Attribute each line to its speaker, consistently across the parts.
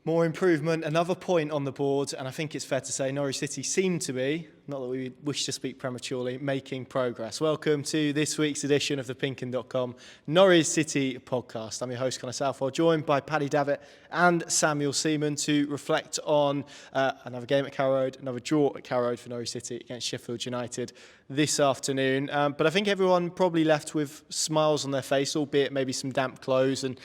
Speaker 1: More improvement, another point on the board, and I think it's fair to say Norwich City seem to be, not that we wish to speak prematurely, making progress. Welcome to this week's edition of the PinkUn.com Norwich City podcast. I'm your host, Connor Southwell, joined by Paddy, Davitt and Samuel Seaman to reflect on another game at Carrow Road, another draw at Carrow Road for Norwich City against Sheffield United this afternoon. But I think everyone probably left with smiles on their face, albeit maybe some damp clothes and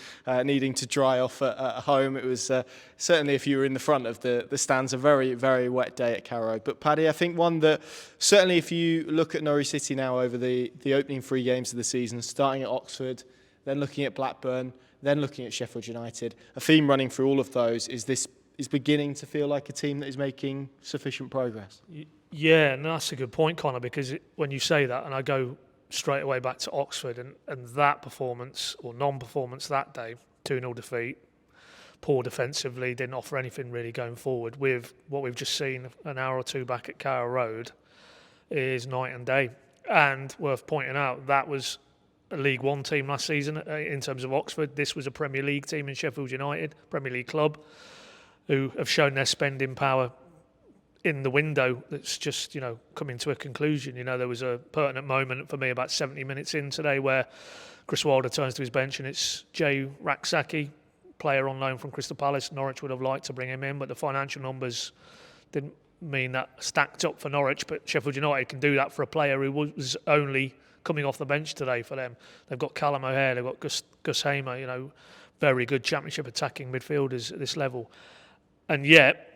Speaker 1: needing to dry off at home. It was certainly, if you were in the front of the stands, a very, very wet day at Carrow Road. But Paddy, I think one that certainly if you look at Norwich City now over the opening 3 games of the season, starting at Oxford, then looking at Blackburn, then looking at Sheffield United, a theme running through all of those is this is beginning to feel like a team that is making sufficient progress.
Speaker 2: Yeah, no, that's a good point, Connor, because when you say that, and I go straight away back to Oxford, and that performance, or non-performance that day, 2-0 defeat, poor defensively, didn't offer anything really going forward. With what we've just seen an hour or two back at Carrow Road is night and day. And worth pointing out, that was a League One team last season in terms of Oxford. This was a Premier League team in Sheffield United, Premier League club, who have shown their spending power in the window that's just, coming to a conclusion. There was a pertinent moment for me about 70 minutes in today where Chris Wilder turns to his bench and it's Jay Raksaki, player on loan from Crystal Palace. Norwich would have liked to bring him in, but the financial numbers didn't mean that stacked up for Norwich. But Sheffield United can do that for a player who was only coming off the bench today for them. They've got Callum O'Hare, they've got Gus Hamer, very good Championship attacking midfielders at this level. And yet,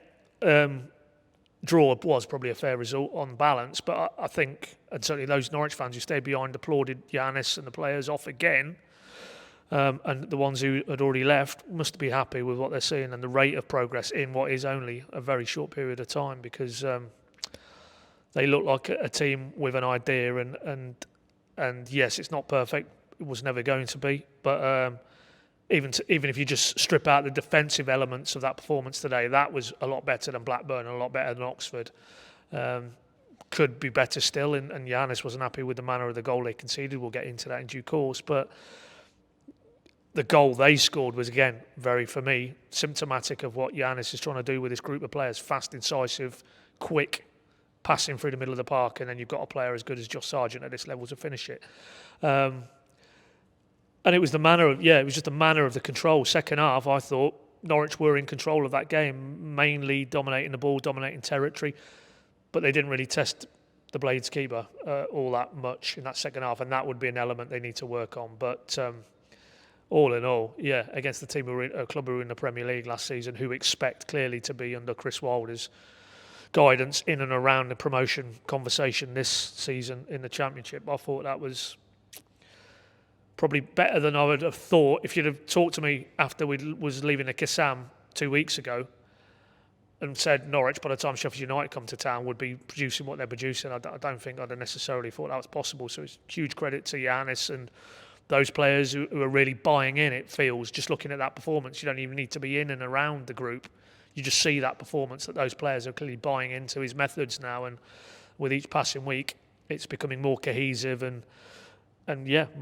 Speaker 2: draw was probably a fair result on balance, but I think, and certainly those Norwich fans who stayed behind applauded Giannis and the players off again. And the ones who had already left must be happy with what they're seeing and the rate of progress in what is only a very short period of time, because they look like a team with an idea, and yes, it's not perfect. It was never going to be, but even if you just strip out the defensive elements of that performance today, that was a lot better than Blackburn and a lot better than Oxford. Could be better still, and Giannis wasn't happy with the manner of the goal they conceded. We'll get into that in due course, but the goal they scored was, again, very, for me, symptomatic of what Giannis is trying to do with this group of players. Fast, incisive, quick, passing through the middle of the park, and then you've got a player as good as Josh Sargent at this level to finish it. And it was the manner of, it was just the manner of the control. Second half, I thought Norwich were in control of that game, mainly dominating the ball, dominating territory, but they didn't really test the Blades keeper all that much in that second half, and that would be an element they need to work on. But all in all, against the team a club who were in the Premier League last season, who expect clearly to be under Chris Wilder's guidance in and around the promotion conversation this season in the Championship, I thought that was probably better than I would have thought. If you'd have talked to me after we was leaving the Kassam 2 weeks ago and said Norwich, by the time Sheffield United come to town, would be producing what they're producing, I don't think I'd have necessarily thought that was possible. So it's huge credit to Giannis and those players who are really buying in, it feels, just looking at that performance. You don't even need to be in and around the group. You just see that performance, that those players are clearly buying into his methods now, and with each passing week, it's becoming more cohesive and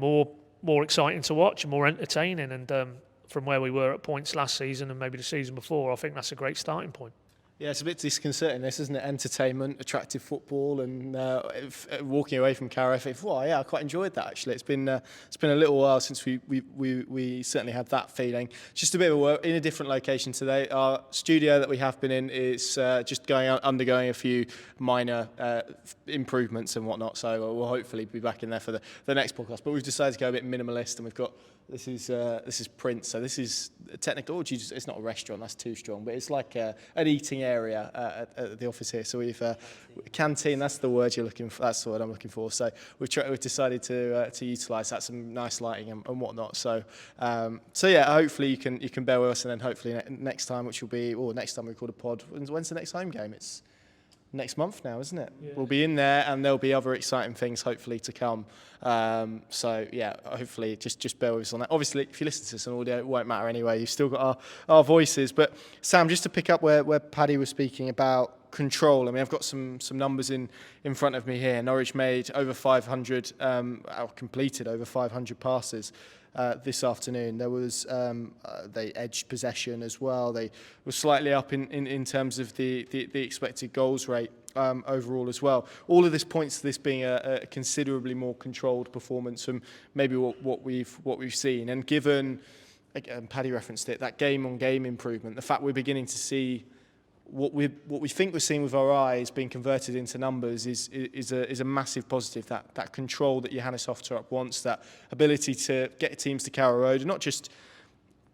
Speaker 2: more exciting to watch and more entertaining. And from where we were at points last season and maybe the season before, I think that's a great starting point.
Speaker 1: Yeah, it's a bit disconcerting, this, isn't it? Entertainment, attractive football, and walking away from Carrow, I think, I quite enjoyed that, actually. It's been a little while since we certainly had that feeling. Just a bit of in a different location today. Our studio that we have been in is just undergoing a few minor improvements and whatnot, so we'll hopefully be back in there for the next podcast. But we've decided to go a bit minimalist, and we've got this is Prince, so this is technically, it's not a restaurant, that's too strong, but it's like an eating area at the office here. So we've canteen, that's the word you're looking for, that's the word I'm looking for. So we've decided to utilise that, some nice lighting and whatnot. So hopefully you can bear with us, and then hopefully next time, which will be, next time we record a pod, when's the next home game? It's next month now, isn't it? Yeah. We'll be in there, and there'll be other exciting things hopefully to come. Hopefully just bear with us on that. Obviously, if you listen to this on audio, it won't matter anyway. You've still got our voices. But Sam, just to pick up where Paddy was speaking about control, I mean, I've got some numbers in front of me here. Norwich made over 500, completed over 500 passes. this afternoon. There was they edged possession as well. They were slightly up in terms of the expected goals rate overall as well. All of this points to this being a considerably more controlled performance from maybe what we've seen. And given, again, Paddy referenced it, that game-on-game improvement, the fact we're beginning to see what we think we're seeing with our eyes being converted into numbers is a massive positive. That control that Johannes Hoftorp wants, that ability to get teams to Carrow Road, and not just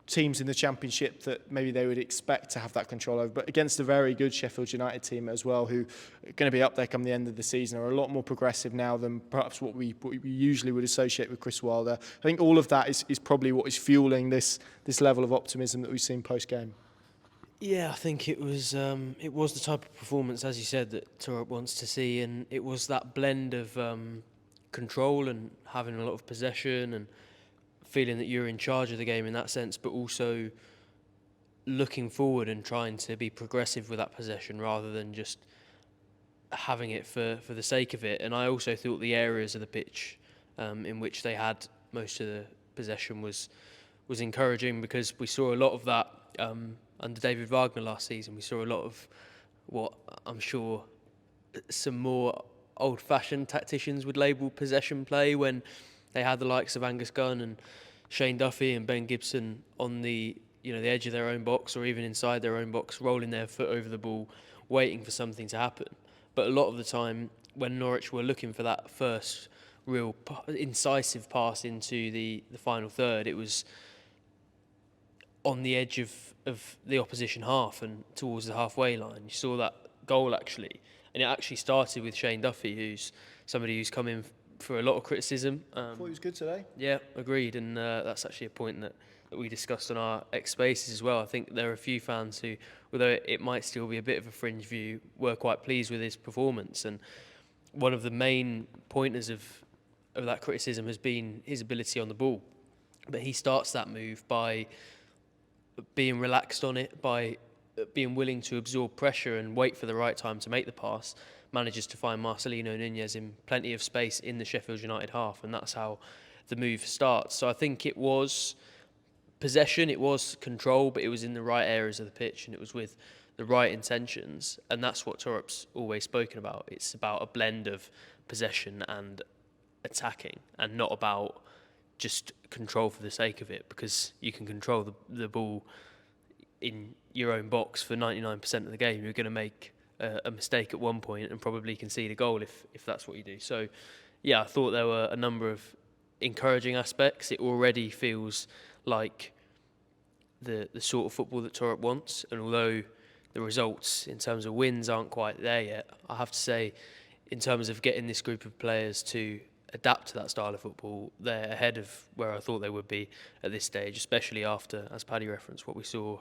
Speaker 1: teams in the Championship that maybe they would expect to have that control over, but against a very good Sheffield United team as well, who are going to be up there come the end of the season, are a lot more progressive now than perhaps what we usually would associate with Chris Wilder. I think all of that is probably what is fueling this level of optimism that we've seen post-game.
Speaker 3: Yeah, I think it was the type of performance, as you said, that Torup wants to see, and it was that blend of control and having a lot of possession and feeling that you're in charge of the game in that sense, but also looking forward and trying to be progressive with that possession rather than just having it for the sake of it. And I also thought the areas of the pitch in which they had most of the possession was encouraging, because we saw a lot of that under David Wagner last season. We saw a lot of what I'm sure some more old-fashioned tacticians would label possession play, when they had the likes of Angus Gunn and Shane Duffy and Ben Gibson on the edge of their own box, or even inside their own box, rolling their foot over the ball, waiting for something to happen. But a lot of the time, when Norwich were looking for that first real incisive pass into the final third, it was on the edge of the opposition half and towards the halfway line. You saw that goal actually, and it actually started with Shane Duffy, who's somebody who's come in for a lot of criticism.
Speaker 1: I thought he was good today.
Speaker 3: Yeah, agreed, and that's actually a point that we discussed on our X Spaces as well. I think there are a few fans who, although it might still be a bit of a fringe view, were quite pleased with his performance. And one of the main pointers of that criticism has been his ability on the ball. But he starts that move by being relaxed on it, by being willing to absorb pressure and wait for the right time to make the pass, manages to find Marcelino Nunez in plenty of space in the Sheffield United half, and that's how the move starts. So I think it was possession, it was control, but it was in the right areas of the pitch and it was with the right intentions, and that's what Torup's always spoken about. It's about a blend of possession and attacking, and not about just control for the sake of it, because you can control the ball in your own box for 99% of the game. You're going to make a mistake at one point and probably concede a goal if that's what you do. So, yeah, I thought there were a number of encouraging aspects. It already feels like the sort of football that Torup wants, and although the results in terms of wins aren't quite there yet, I have to say, in terms of getting this group of players to adapt to that style of football, they're ahead of where I thought they would be at this stage, especially after, as Paddy referenced, what we saw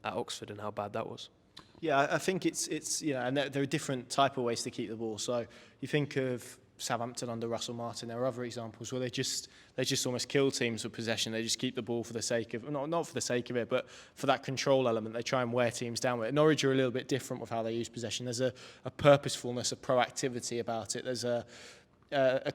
Speaker 3: at Oxford and how bad that was.
Speaker 1: Yeah, I think it's and there are different type of ways to keep the ball. So you think of Southampton under Russell Martin. There are other examples where they just almost kill teams with possession. They just keep the ball for the sake of, not for the sake of it, but for that control element. They try and wear teams down with it. Norwich are a little bit different with how they use possession. There's a purposefulness, a proactivity about it. There's a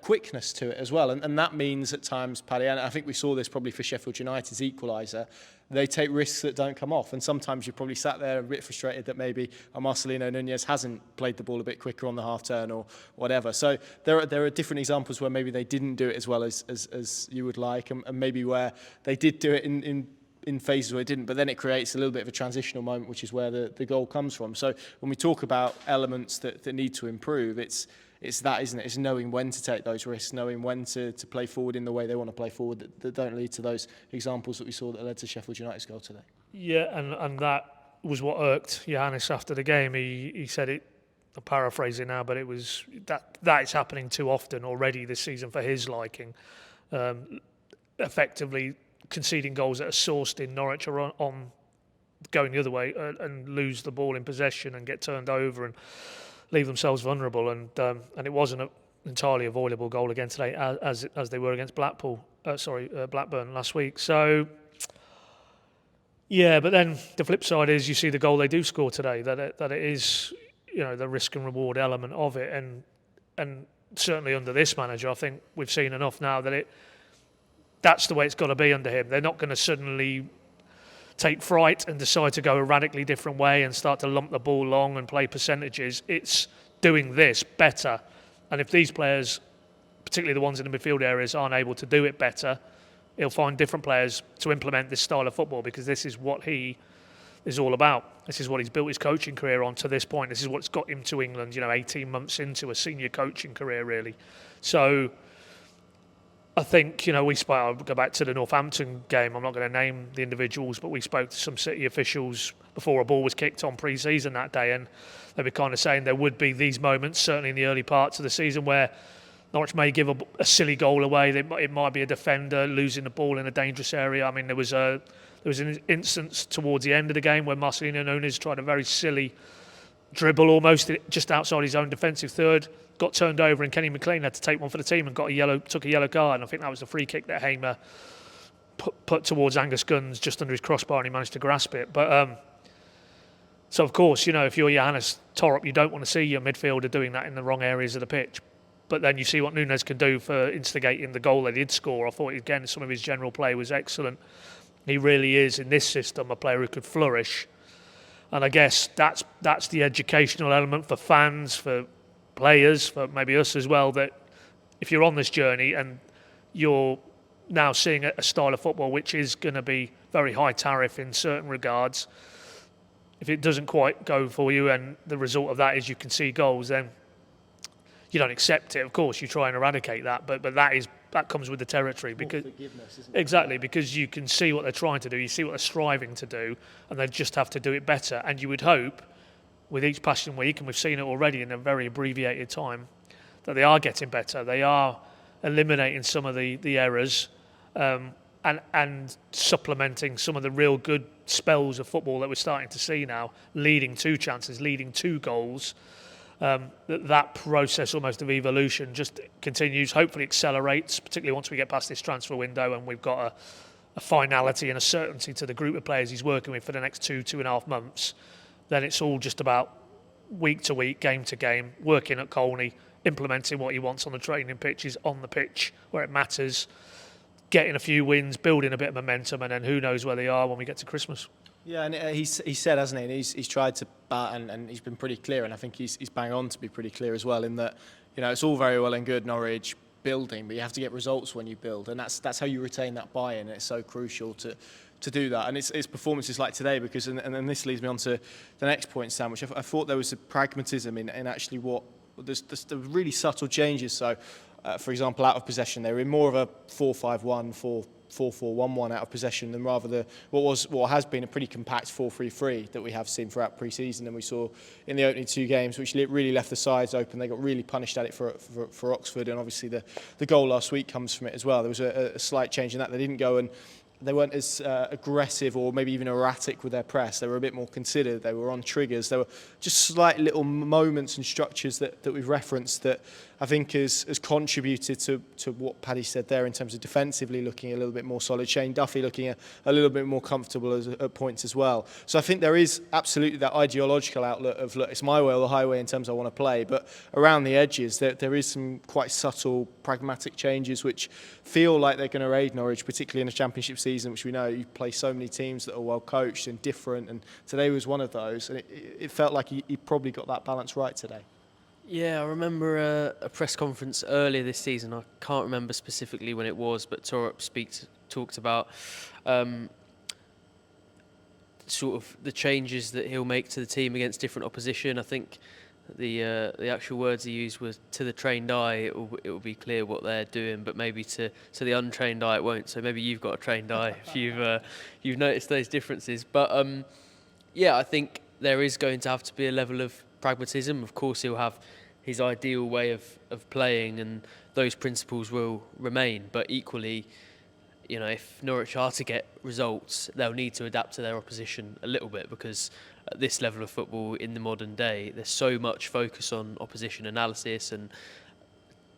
Speaker 1: quickness to it as well, and that means at times, Paddy, and I think we saw this probably for Sheffield United's equaliser, they take risks that don't come off, and sometimes you're probably sat there a bit frustrated that maybe Marcelino Nunez hasn't played the ball a bit quicker on the half turn or whatever. So there are different examples where maybe they didn't do it as well as you would like, and maybe where they did do it in phases where it didn't, but then it creates a little bit of a transitional moment, which is where the goal comes from. So when we talk about elements that need to improve, it's that, isn't it? It's knowing when to take those risks, knowing when to play forward in the way they want to play forward that don't lead to those examples that we saw that led to Sheffield United's goal today.
Speaker 2: Yeah, and that was what irked Johannes after the game. He said it, I'm paraphrasing now, but it was that is happening too often already this season for his liking. Effectively conceding goals that are sourced in Norwich or on going the other way and lose the ball in possession and get turned over and leave themselves vulnerable, and it wasn't an entirely avoidable goal again today, as they were against Blackburn last week. So, yeah, but then the flip side is you see the goal they do score today, that it is, the risk and reward element of it, and certainly under this manager, I think we've seen enough now that that's the way it's got to be under him. They're not going to suddenly take fright and decide to go a radically different way and start to lump the ball long and play percentages. It's doing this better. And if these players, particularly the ones in the midfield areas, aren't able to do it better, he'll find different players to implement this style of football, because this is what he is all about. This is what he's built his coaching career on to this point. This is what's got him to England, 18 months into a senior coaching career, really. So I think, I'll go back to the Northampton game. I'm not going to name the individuals, but we spoke to some City officials before a ball was kicked on pre-season that day, and they were kind of saying there would be these moments, certainly in the early parts of the season, where Norwich may give a silly goal away. It might be a defender losing the ball in a dangerous area. I mean, there was an instance towards the end of the game where Marcelino Nunes tried a very silly dribble almost just outside his own defensive third, got turned over, and Kenny McLean had to take one for the team and took a yellow card. And I think that was the free kick that Hamer put towards Angus Guns just under his crossbar, and he managed to grasp it. But so of course, if you're Johannes Torup, you don't want to see your midfielder doing that in the wrong areas of the pitch. But then you see what Nunes can do for instigating the goal that he did score. I thought, again, some of his general play was excellent. He really is, in this system, a player who could flourish. And I guess that's the educational element for fans, for players, for maybe us as well, that if you're on this journey and you're now seeing a style of football which is going to be very high tariff in certain regards, if it doesn't quite go for you and the result of that is you can see goals, then you don't accept it. Of course, you try and eradicate that, but that comes with the territory. Because
Speaker 1: forgiveness, isn't it?
Speaker 2: Exactly, because you can see what they're trying to do, you see what they're striving to do, and they just have to do it better. And you would hope, with each passing week, and we've seen it already in a very abbreviated time, that they are getting better. They are eliminating some of the errors and supplementing some of the real good spells of football that we're starting to see now, leading to chances, leading to goals. That process almost of evolution just continues, hopefully accelerates, particularly once we get past this transfer window and we've got a finality and a certainty to the group of players he's working with for the next 2.5 months. Then it's all just about week to week, game to game, working at Colney, implementing what he wants on the training pitches, on the pitch where it matters, getting a few wins, building a bit of momentum, and then who knows where they are when we get to Christmas.
Speaker 1: Yeah, and he said, hasn't he? And he's tried to, and he's been pretty clear, and I think he's bang on to be pretty clear as well, in that it's all very well and good Norwich building, but you have to get results when you build, and that's how you retain that buy-in. It's so crucial to do that, and it's performances like today, because and then this leads me on to the next point, Sam, which I thought there was a pragmatism in actually what there's really subtle changes. So, for example, out of possession, they were in more of a 4-5-1, 4-4-1-1 out of possession than rather what has been a pretty compact 4-3-3 that we have seen throughout pre-season, and we saw in the opening two games, which really left the sides open. They got really punished at it for Oxford, and obviously the goal last week comes from it as well. There was a slight change in that. They didn't go and they weren't as aggressive or maybe even erratic with their press. They were a bit more considered. They were on triggers. There were just slight little moments and structures that we've referenced that I think has contributed to what Paddy said there in terms of defensively looking a little bit more solid. Shane Duffy looking a little bit more comfortable at points as well. So I think there is absolutely that ideological outlet of, look, it's my way or the highway in terms of I want to play. But around the edges, there is some quite subtle, pragmatic changes which feel like they're going to aid Norwich, particularly in a championship season, which we know you play so many teams that are well coached and different. And today was one of those. And it felt like he probably got that balance right today.
Speaker 3: Yeah, I remember a press conference earlier this season. I can't remember specifically when it was, but Torup talked about sort of the changes that he'll make to the team against different opposition. I think the actual words he used was, to the trained eye, it will be clear what they're doing, but maybe to the untrained eye it won't. So maybe you've got a trained eye if you've noticed those differences. But yeah, I think there is going to have to be a level of pragmatism. Of course, he'll have his ideal way of playing, and those principles will remain. But equally, if Norwich are to get results, they'll need to adapt to their opposition a little bit, because at this level of football in the modern day, there's so much focus on opposition analysis and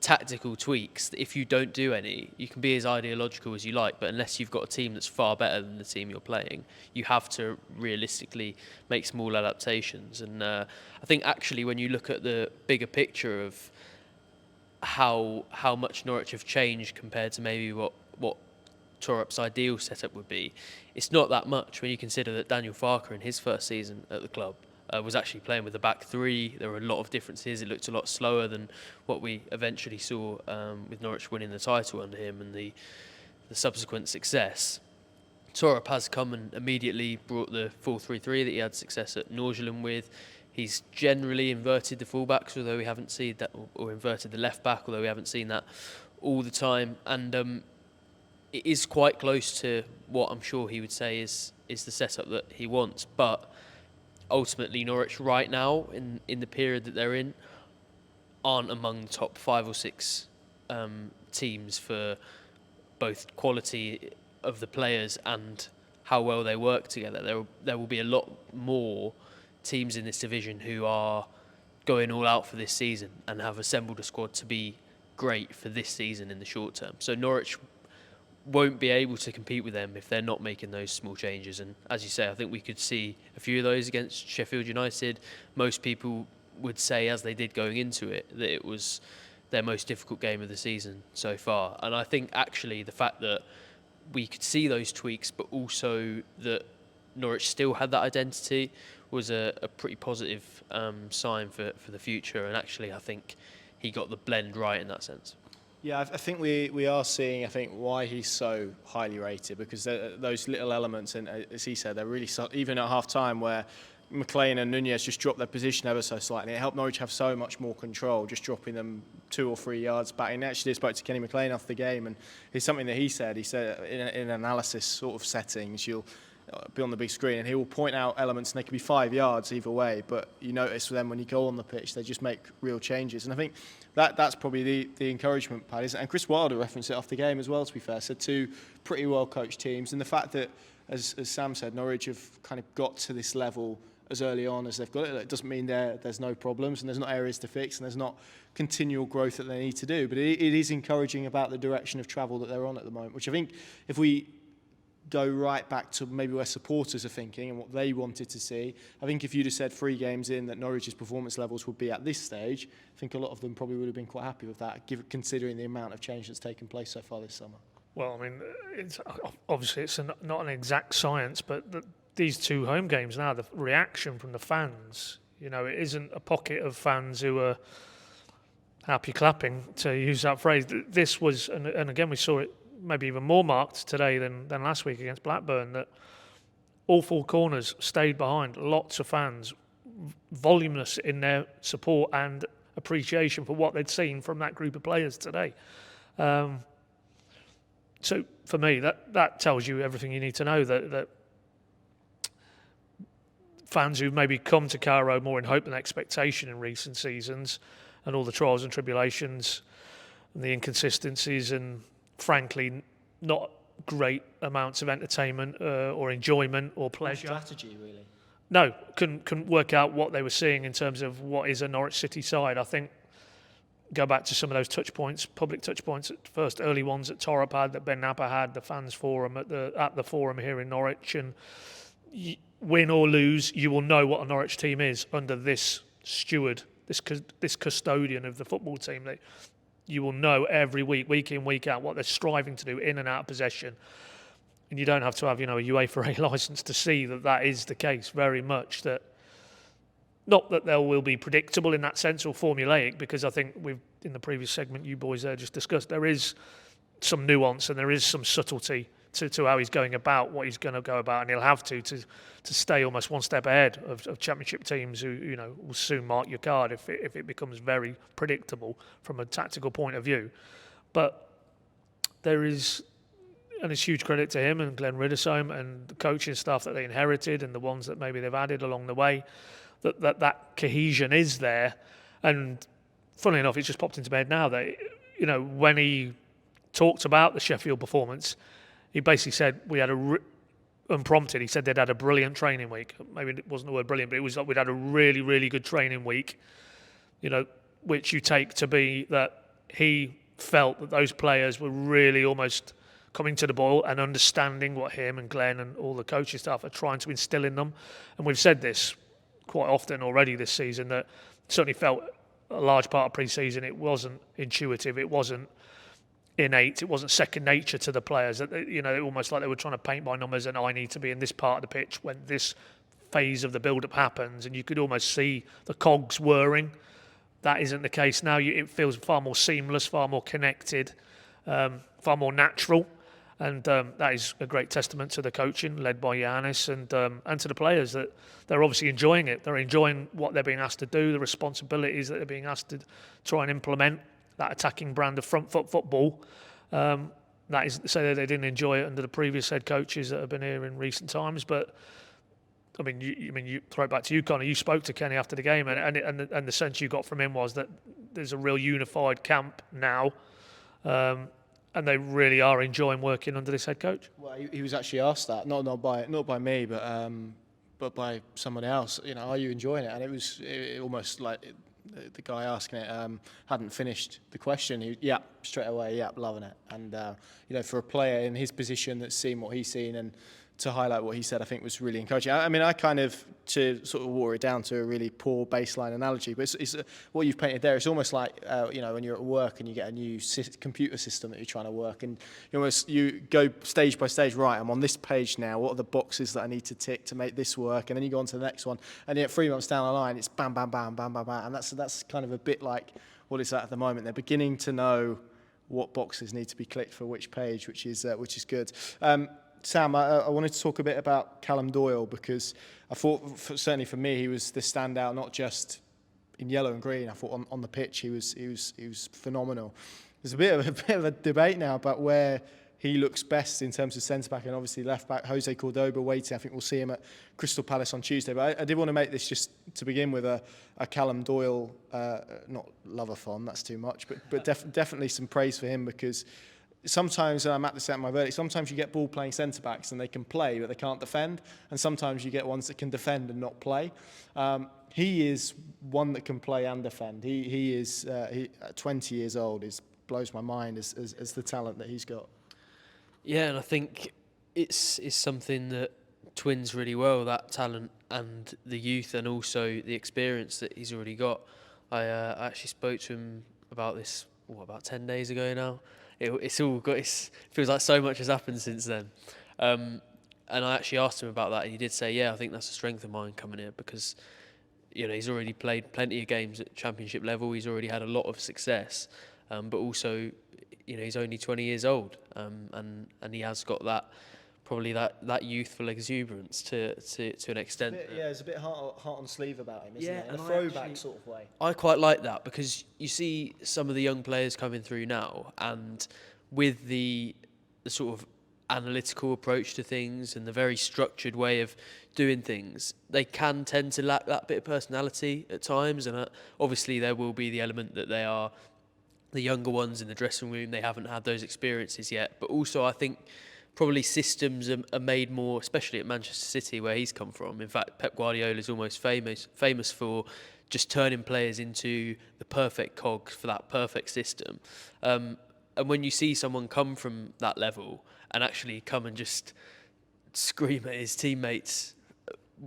Speaker 3: tactical tweaks that if you don't do any, you can be as ideological as you like, but unless you've got a team that's far better than the team you're playing, you have to realistically make small adaptations. And I think actually when you look at the bigger picture of how much Norwich have changed compared to maybe what Torup's ideal setup would be. It's not that much when you consider that Daniel Farker in his first season at the club was actually playing with a back three. There were a lot of differences. It looked a lot slower than what we eventually saw with Norwich winning the title under him and the subsequent success. Torup has come and immediately brought the 4-3-3 that he had success at Norgeland with. He's generally inverted the fullbacks, although we haven't seen that, or inverted the left back, although we haven't seen that all the time. And it is quite close to what I'm sure he would say is the setup that he wants. But ultimately, Norwich right now, in the period that they're in, aren't among the top 5 or 6 teams for both quality of the players and how well they work together. There will be a lot more teams in this division who are going all out for this season and have assembled a squad to be great for this season in the short term. So Norwich won't be able to compete with them if they're not making those small changes. And as you say, I think we could see a few of those against Sheffield United. Most people would say, as they did going into it, that it was their most difficult game of the season so far. And I think actually the fact that we could see those tweaks, but also that Norwich still had that identity, was a pretty positive sign for the future. And actually, I think he got the blend right in that sense.
Speaker 1: Yeah, I think we are seeing, I think, why he's so highly rated, because those little elements, and as he said, they're really, even at half-time where McLean and Nunez just dropped their position ever so slightly. It helped Norwich have so much more control, just dropping them 2 or 3 yards back. And actually, I spoke to Kenny McLean after the game, and it's something that he said in analysis sort of settings, you'll be on the big screen, and he will point out elements, and they can be 5 yards either way, but you notice them when you go on the pitch, they just make real changes. And I think that's probably the encouragement, Paddy. And Chris Wilder referenced it after the game as well, to be fair. So 2 pretty well-coached teams, and the fact that, as Sam said, Norwich have kind of got to this level as early on as they've got it. It doesn't mean there's no problems and there's not areas to fix and there's not continual growth that they need to do. But it is encouraging about the direction of travel that they're on at the moment, which I think if we go right back to maybe where supporters are thinking and what they wanted to see, I think if you'd have said 3 games in that Norwich's performance levels would be at this stage, I think a lot of them probably would have been quite happy with that, considering the amount of change that's taken place so far this summer.
Speaker 2: Well, I mean, obviously it's not an exact science, but these 2 home games now, the reaction from the fans, it isn't a pocket of fans who are happy clapping, to use that phrase. This was, and again we saw it maybe even more marked today than last week against Blackburn, that all 4 corners stayed behind. Lots of fans, voluminous in their support and appreciation for what they'd seen from that group of players today. So for me, that tells you everything you need to know, that fans who've maybe come to Carrow Road more in hope than expectation in recent seasons, and all the trials and tribulations and the inconsistencies and frankly not great amounts of entertainment or enjoyment or pleasure.
Speaker 1: Strategy, really.
Speaker 2: No, couldn't work out what they were seeing in terms of what is a Norwich City side. I think go back to some of those touch points, public touch points, at first early ones that Torup had, that Ben Napper had, the fans forum at the forum here in Norwich, and win or lose, you will know what a Norwich team is under this steward, this custodian of the football team. That you will know every week in, week out, what they're striving to do in and out of possession. And you don't have to have, a UEFA A licence to see that is the case very much. That not that they will be predictable in that sense or formulaic, because I think in the previous segment you boys there just discussed, there is some nuance and there is some subtlety to how he's going about what he's going to go about, and he'll have to stay almost one step ahead of championship teams who will soon mark your card if it becomes very predictable from a tactical point of view. But there is, and it's huge credit to him and Glenn Riddisome and the coaching staff that they inherited and the ones that maybe they've added along the way, that cohesion is there. And funnily enough, it's just popped into my head now that when he talked about the Sheffield performance, he basically said we had unprompted, he said they'd had a brilliant training week. Maybe it wasn't the word brilliant, but it was like we'd had a really, really good training week, which you take to be that he felt that those players were really almost coming to the ball and understanding what him and Glenn and all the coaching staff are trying to instill in them. And we've said this quite often already this season, that certainly felt a large part of pre-season it wasn't intuitive, it wasn't innate. It wasn't second nature to the players. That almost like they were trying to paint by numbers, and I need to be in this part of the pitch when this phase of the build-up happens, and you could almost see the cogs whirring. That isn't the case now. It feels far more seamless, far more connected, far more natural, and that is a great testament to the coaching led by Giannis and to the players, that they're obviously enjoying it. They're enjoying what they're being asked to do, the responsibilities that they're being asked to try and implement, that attacking brand of front foot football. That is to say that they didn't enjoy it under the previous head coaches that have been here in recent times, but I mean, you throw it back to you, Connor. You spoke to Kenny after the game, and the sense you got from him was that there's a real unified camp now, and they really are enjoying working under this head coach.
Speaker 1: Well, he was actually asked that, not by me, but by someone else. Are you enjoying it? And it was almost like the guy asking it hadn't finished the question. Straight away, loving it. And for a player in his position that's seen what he's seen and to highlight what he said, I think was really encouraging. I mean, I kind of, to sort of water it down to a really poor baseline analogy, but it's what you've painted there. It's almost like, when you're at work and you get a new computer system that you're trying to work, and you go stage by stage. Right, I'm on this page now. What are the boxes that I need to tick to make this work? And then you go on to the next one, and yet 3 months down the line, it's bam, bam, bam, bam, bam, bam, and that's kind of a bit like what it's at the moment. They're beginning to know what boxes need to be clicked for which page, which is good. Sam, I wanted to talk a bit about Callum Doyle, because I thought, certainly for me, he was the standout, not just in yellow and green. I thought on the pitch he was phenomenal. There's a bit of a debate now about where he looks best in terms of centre-back and obviously left-back. Jose Cordoba waiting. I think we'll see him at Crystal Palace on Tuesday. But I did want to make this, just to begin with, a Callum Doyle, not love-a-thon, that's too much, but definitely some praise for him, because sometimes, and I'm at the set of my verdict, sometimes you get ball-playing centre-backs and they can play, but they can't defend. And sometimes you get ones that can defend and not play. He is one that can play and defend. He is at 20 years old, blows my mind as the talent that he's got.
Speaker 3: Yeah, and I think it's something that twins really well, that talent and the youth, and also the experience that he's already got. I actually spoke to him about this, about 10 days ago now. It feels like so much has happened since then. And I actually asked him about that, and he did say, I think that's a strength of mine coming here, because he's already played plenty of games at championship level. He's already had a lot of success, but also he's only 20 years old, and he has got that youthful exuberance to an extent.
Speaker 1: There's a bit heart on sleeve about him, isn't it? In a throwback sort of way.
Speaker 3: I quite like that, because you see some of the young players coming through now, and with the sort of analytical approach to things and the very structured way of doing things, they can tend to lack that bit of personality at times, and obviously there will be the element that they are the younger ones in the dressing room, they haven't had those experiences yet. But also I think probably systems are made more, especially at Manchester City where he's come from. In fact, Pep Guardiola is almost famous for just turning players into the perfect cogs for that perfect system. And when you see someone come from that level and actually come and just scream at his teammates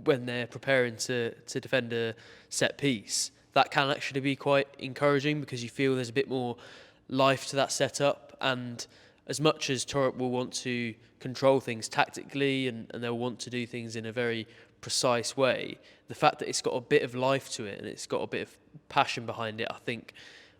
Speaker 3: when they're preparing to defend a set piece, that can actually be quite encouraging, because you feel there's a bit more life to that setup. And as much as Torrent will want to control things tactically and they'll want to do things in a very precise way, the fact that it's got a bit of life to it and it's got a bit of passion behind it, I think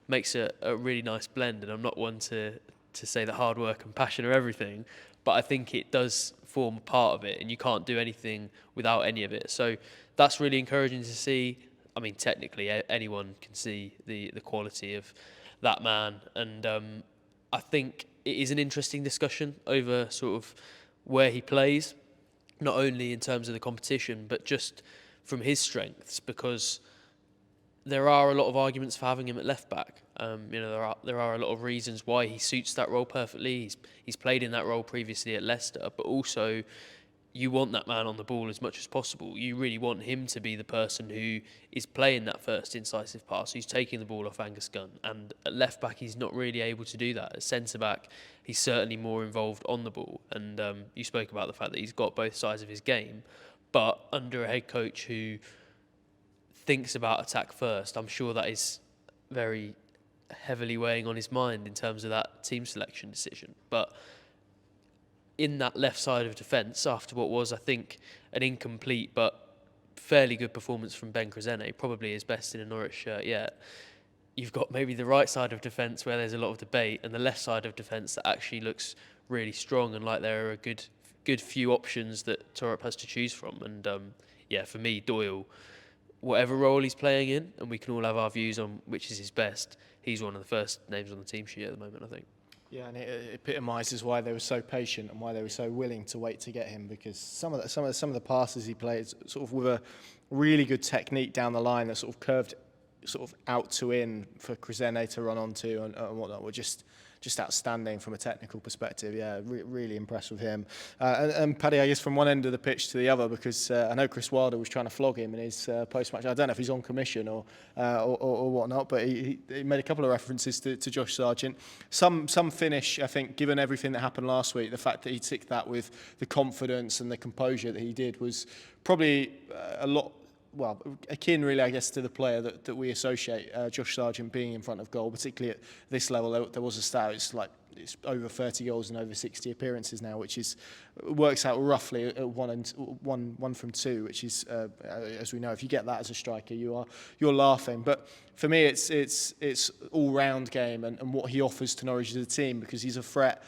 Speaker 3: makes a really nice blend. And I'm not one to say that hard work and passion are everything, but I think it does form a part of it, and you can't do anything without any of it. So that's really encouraging to see. I mean, technically, anyone can see the quality of that man. And I think it is an interesting discussion over sort of where he plays, not only in terms of the competition, but just from his strengths, because there are a lot of arguments for having him at left back. There are a lot of reasons why he suits that role perfectly. He's played in that role previously at Leicester, but also you want that man on the ball as much as possible. You really want him to be the person who is playing that first incisive pass, who's taking the ball off Angus Gunn. And at left back, he's not really able to do that. At centre back, he's certainly more involved on the ball. And you spoke about the fact that he's got both sides of his game, but under a head coach who thinks about attack first, I'm sure that is very heavily weighing on his mind in terms of that team selection decision. But in that left side of defence, after what was, I think, an incomplete but fairly good performance from Ben Cresene, probably his best in a Norwich shirt yet, you've got maybe the right side of defence where there's a lot of debate, and the left side of defence that actually looks really strong and like there are a good few options that Torup has to choose from. And for me, Doyle, whatever role he's playing in, and we can all have our views on which is his best, he's one of the first names on the team sheet at the moment, I think.
Speaker 1: Yeah, and it epitomises why they were so patient and why they were so willing to wait to get him, because some of the passes he played sort of with a really good technique down the line that sort of curved sort of out to in for Cresene to run onto and whatnot were just outstanding from a technical perspective. Yeah, really impressed with him. And Paddy, I guess from one end of the pitch to the other, because I know Chris Wilder was trying to flog him in his post-match. I don't know if he's on commission or whatnot, but he made a couple of references to Josh Sargent. Some finish, I think, given everything that happened last week, the fact that he ticked that with the confidence and the composure that he did was probably a lot. Well, akin really, I guess, to the player that we associate Josh Sargent being in front of goal, particularly at this level. There was a stat, it's over 30 goals and over 60 appearances now, which works out roughly at one from two, which is, as we know, if you get that as a striker, you're laughing. But for me, it's all-round game and what he offers to Norwich as a team, because he's a threat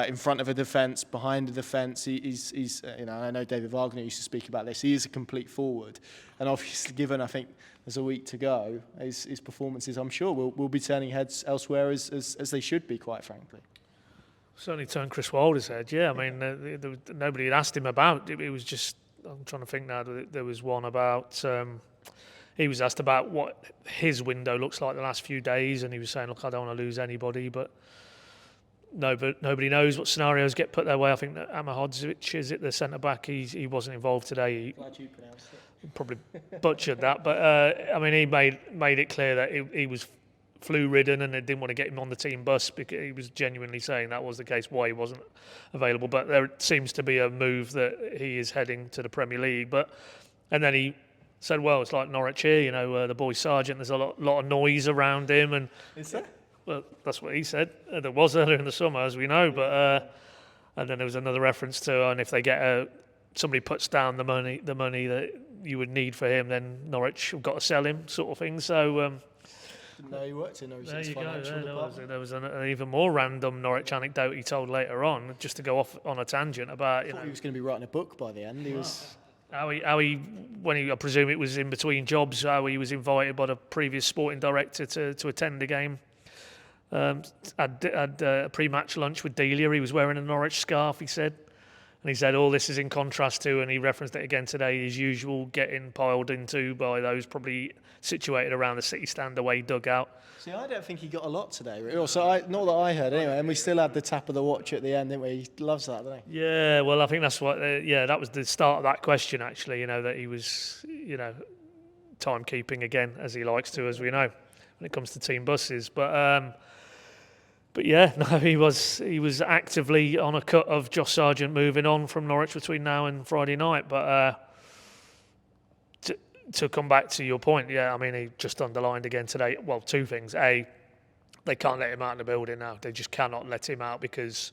Speaker 1: in front of a defence, behind a defence. He's I know David Wagner used to speak about this. He is a complete forward, and obviously, given I think there's a week to go, his performances, I'm sure, will be turning heads elsewhere as they should be, quite frankly.
Speaker 2: Certainly turned Chris Wilder's head, yeah. I mean, nobody had asked him about it. It was just, I'm trying to think now, there was one about, he was asked about what his window looks like the last few days, and he was saying, look, I don't want to lose anybody, but nobody knows what scenarios get put their way. I think that Amahodzic, is it, the centre-back, he wasn't involved today.
Speaker 1: Glad you pronounced it.
Speaker 2: Probably butchered that, but I mean, he made it clear that he was flu-ridden and they didn't want to get him on the team bus, because he was genuinely saying that was the case, why he wasn't available. But there seems to be a move that he is heading to the Premier League. And then he said, well, it's like Norwich here, the boy Sargent, there's a lot of noise around him. And
Speaker 1: is there?
Speaker 2: Well, that's what he said. There was earlier in the summer, as we know, but and then there was another reference to, and if they get somebody puts down the money that you would need for him, then Norwich have got to sell him, sort of thing. So
Speaker 1: didn't know he worked in Norwich.
Speaker 2: There you go. There was an even more random Norwich anecdote he told later on, just to go off on a tangent about.
Speaker 1: I thought he was going to be writing a book by the end. He was.
Speaker 2: How he I presume it was in between jobs, how he was invited by the previous sporting director to attend the game. Had a pre-match lunch with Delia. He was wearing a Norwich scarf, he said. And he said, all this is in contrast to, and he referenced it again today, his usual getting piled into by those probably situated around the City stand away dugout.
Speaker 1: See, I don't think he got a lot today. Not that I heard anyway. And we still had the tap of the watch at the end, didn't we? He loves that, doesn't he?
Speaker 2: Yeah, well, I think that's what, that was the start of that question, actually, that he was, timekeeping again, as he likes to, as we know, when it comes to team buses. But yeah, no, he was actively on a cut of Josh Sargent moving on from Norwich between now and Friday night. But to come back to your point, yeah, I mean, he just underlined again today, well, two things. A, they can't let him out in the building now. They just cannot let him out, because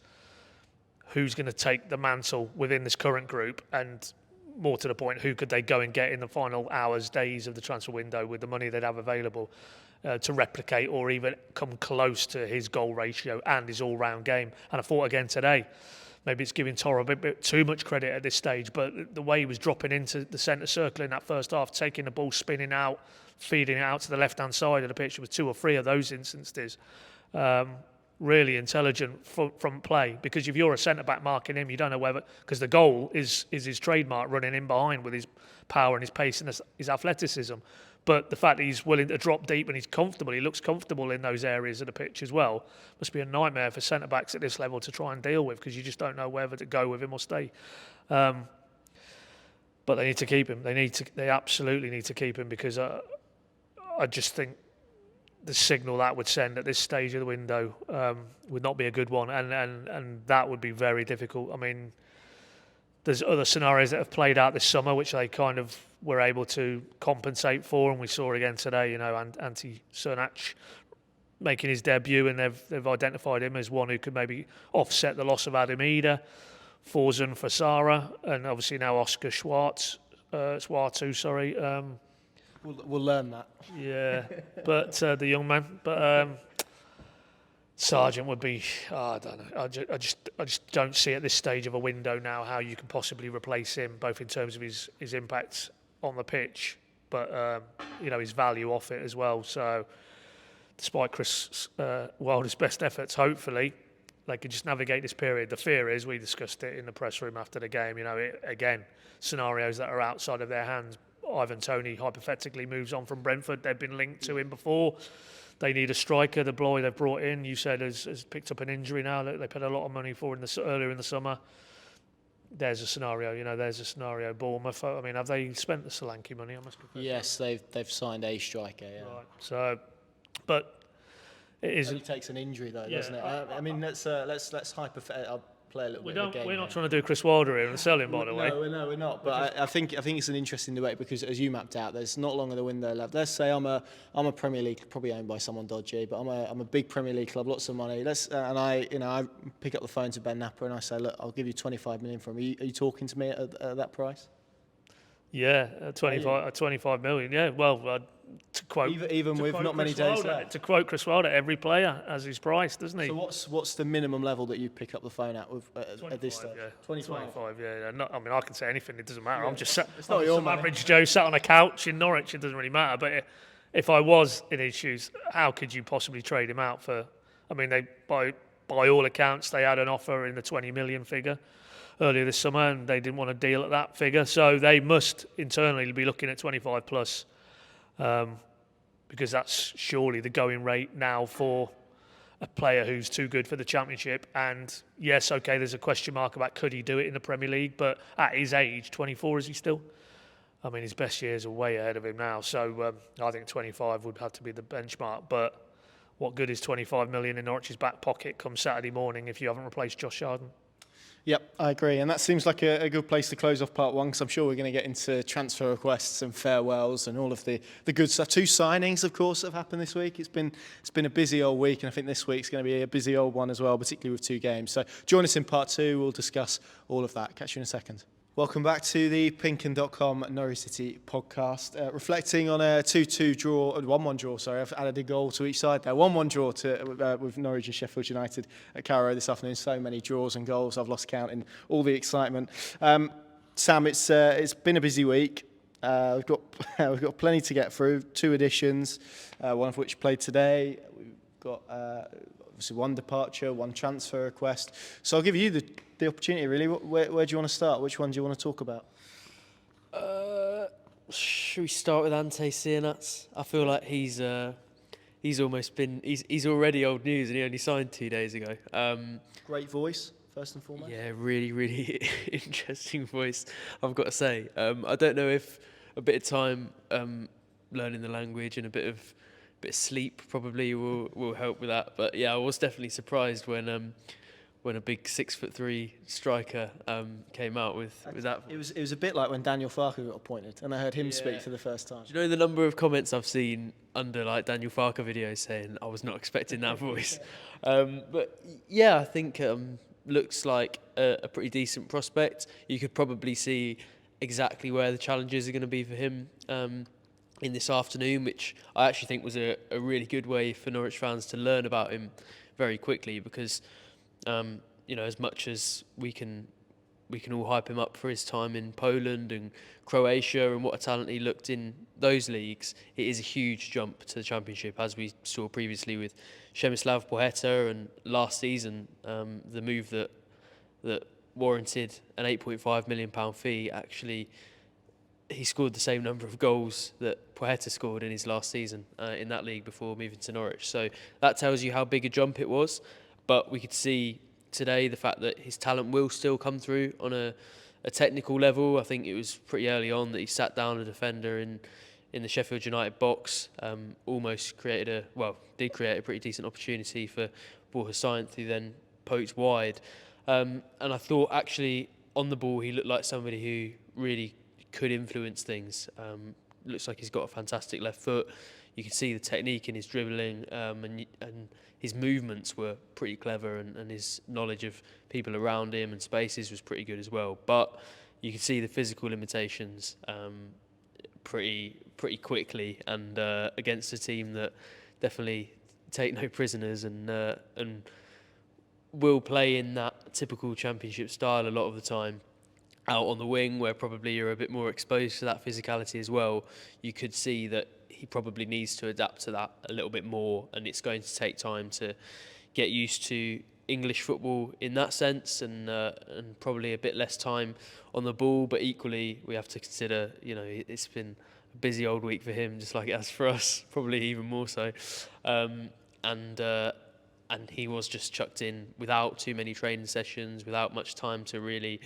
Speaker 2: who's going to take the mantle within this current group? And more to the point, who could they go and get in the final hours, days of the transfer window with the money they'd have available to replicate or even come close to his goal ratio and his all-round game? And I thought again today, maybe it's giving Torup a bit too much credit at this stage, but the way he was dropping into the centre circle in that first half, taking the ball, spinning out, feeding it out to the left-hand side of the pitch, with 2 or 3 of those instances. Really intelligent front play, because if you're a centre-back marking him, you don't know whether, because the goal is his trademark, running in behind with his power and his pace and his athleticism. But the fact that he's willing to drop deep and he's comfortable, he looks comfortable in those areas of the pitch as well, must be a nightmare for centre-backs at this level to try and deal with, because you just don't know whether to go with him or stay. But they need to keep him. They absolutely need to keep him, because I just think the signal that would send at this stage of the window would not be a good one, and that would be very difficult. I mean, there's other scenarios that have played out this summer which they kind of were able to compensate for, and we saw again today, Ante Cernach making his debut, and they've identified him as one who could maybe offset the loss of Adam Eder, Forzen for Sarah, and obviously now Oscar Schwartu, sorry.
Speaker 1: We'll learn that.
Speaker 2: Yeah, but the young man. But Sargent would be. I don't know. I just don't see at this stage of a window now how you can possibly replace him, both in terms of his impact on the pitch, but his value off it as well. So, despite Chris Wilder's best efforts, hopefully they can just navigate this period. The fear is, we discussed it in the press room after the game. Again, scenarios that are outside of their hands. Ivan Toney hypothetically moves on from Brentford. They've been linked to him before. They need a striker. The boy they've brought in, you said, has picked up an injury now that they paid a lot of money for earlier in the summer. There's a scenario, there's a scenario. Bournemouth, I mean, have they spent the Solanke money? I must be
Speaker 1: Yes, they've signed a striker. Yeah.
Speaker 2: Right. So, but it is.
Speaker 1: It only takes an injury though, doesn't it? I mean, let's hypothetical. I'll play a little bit of a game.
Speaker 2: We're not trying to do Chris Wilder here and sell him, by the way.
Speaker 1: No, we're not. But I think it's an interesting debate because, as you mapped out, there's not long of the window left. Let's say I'm a Premier League, probably owned by someone dodgy, but I'm a big Premier League club, lots of money. I pick up the phone to Ben Napper and I say, look, I'll give you 25 million for him. Are you talking to me at that price?
Speaker 2: Yeah, 25 million. Yeah, well, to quote
Speaker 1: even with not many days left.
Speaker 2: To quote Chris Wilder, every player has his price, doesn't he?
Speaker 1: So what's the minimum level that you pick up the phone at this stage?
Speaker 2: Yeah.
Speaker 1: 25.
Speaker 2: 25. Yeah. I can say anything. It doesn't matter. Yeah. I'm just
Speaker 1: some
Speaker 2: average Joe sat on a couch in Norwich. It doesn't really matter. But if I was in his shoes, how could you possibly trade him out for? I mean, by all accounts, they had an offer in the 20 million figure earlier this summer, and they didn't want to deal at that figure. So they must internally be looking at 25 plus. Because that's surely the going rate now for a player who's too good for the Championship. And yes, okay, there's a question mark about could he do it in the Premier League, but at his age, 24 is he still? I mean, his best years are way ahead of him now, so I think 25 would have to be the benchmark. But what good is 25 million in Norwich's back pocket come Saturday morning if you haven't replaced Josh Sargent?
Speaker 1: Yep, I agree. And that seems like a good place to close off part one, because I'm sure we're going to get into transfer requests and farewells and all of the good stuff. 2 signings, of course, have happened this week. It's been a busy old week, and I think this week's going to be a busy old one as well, particularly with 2 games. So join us in part 2. We'll discuss all of that. Catch you in a second. Welcome back to the PinkUn.com Norwich City podcast. Reflecting on a 2-2 draw, 1-1 draw, sorry. I've added a goal to each side there. 1-1 draw with Norwich and Sheffield United at Carrow Road this afternoon. So many draws and goals. I've lost count in all the excitement. Sam, it's been a busy week. We've got plenty to get through. 2 additions, one of which played today. We've got obviously 1 departure, 1 transfer request. So I'll give you the opportunity, really. Where do you want to start? Which one do you want to talk about?
Speaker 3: Should we start with Ante Seaman? I feel like he's almost been he's already old news, and he only signed 2 days ago.
Speaker 1: Great voice, first and foremost.
Speaker 3: Yeah, really, really interesting voice, I've got to say. I don't know if a bit of time learning the language and a bit of sleep probably will help with that. But yeah, I was definitely surprised when a big 6'3" striker came out with that.
Speaker 1: It was a bit like when Daniel Farke got appointed, and I heard him speak for the first time.
Speaker 3: Do you know the number of comments I've seen under like Daniel Farke videos saying I was not expecting that voice? But yeah, I think looks like a pretty decent prospect. You could probably see exactly where the challenges are going to be for him in this afternoon, which I actually think was a really good way for Norwich fans to learn about him very quickly, because as much as we can all hype him up for his time in Poland and Croatia and what a talent he looked in those leagues, it is a huge jump to the Championship, as we saw previously with Przemysław Poeta, and last season the move that warranted an £8.5 million fee. Actually, he scored the same number of goals that Poeta scored in his last season in that league before moving to Norwich. So that tells you how big a jump it was. But we could see today the fact that his talent will still come through on a technical level. I think it was pretty early on that he sat down a defender in the Sheffield United box, did create a pretty decent opportunity for Borja Sargent, who then poked wide. And I thought actually on the ball he looked like somebody who really could influence things. looks like he's got a fantastic left foot. You can see the technique in his dribbling, and his movements were pretty clever, and his knowledge of people around him and spaces was pretty good as well. But you can see the physical limitations pretty quickly, and against a team that definitely take no prisoners and will play in that typical Championship style a lot of the time. Out on the wing, where probably you're a bit more exposed to that physicality as well, you could see that he probably needs to adapt to that a little bit more, and it's going to take time to get used to English football in that sense, and probably a bit less time on the ball. But equally, we have to consider, it's been a busy old week for him, just like it has for us, probably even more so. And he was just chucked in without too many training sessions, without much time to really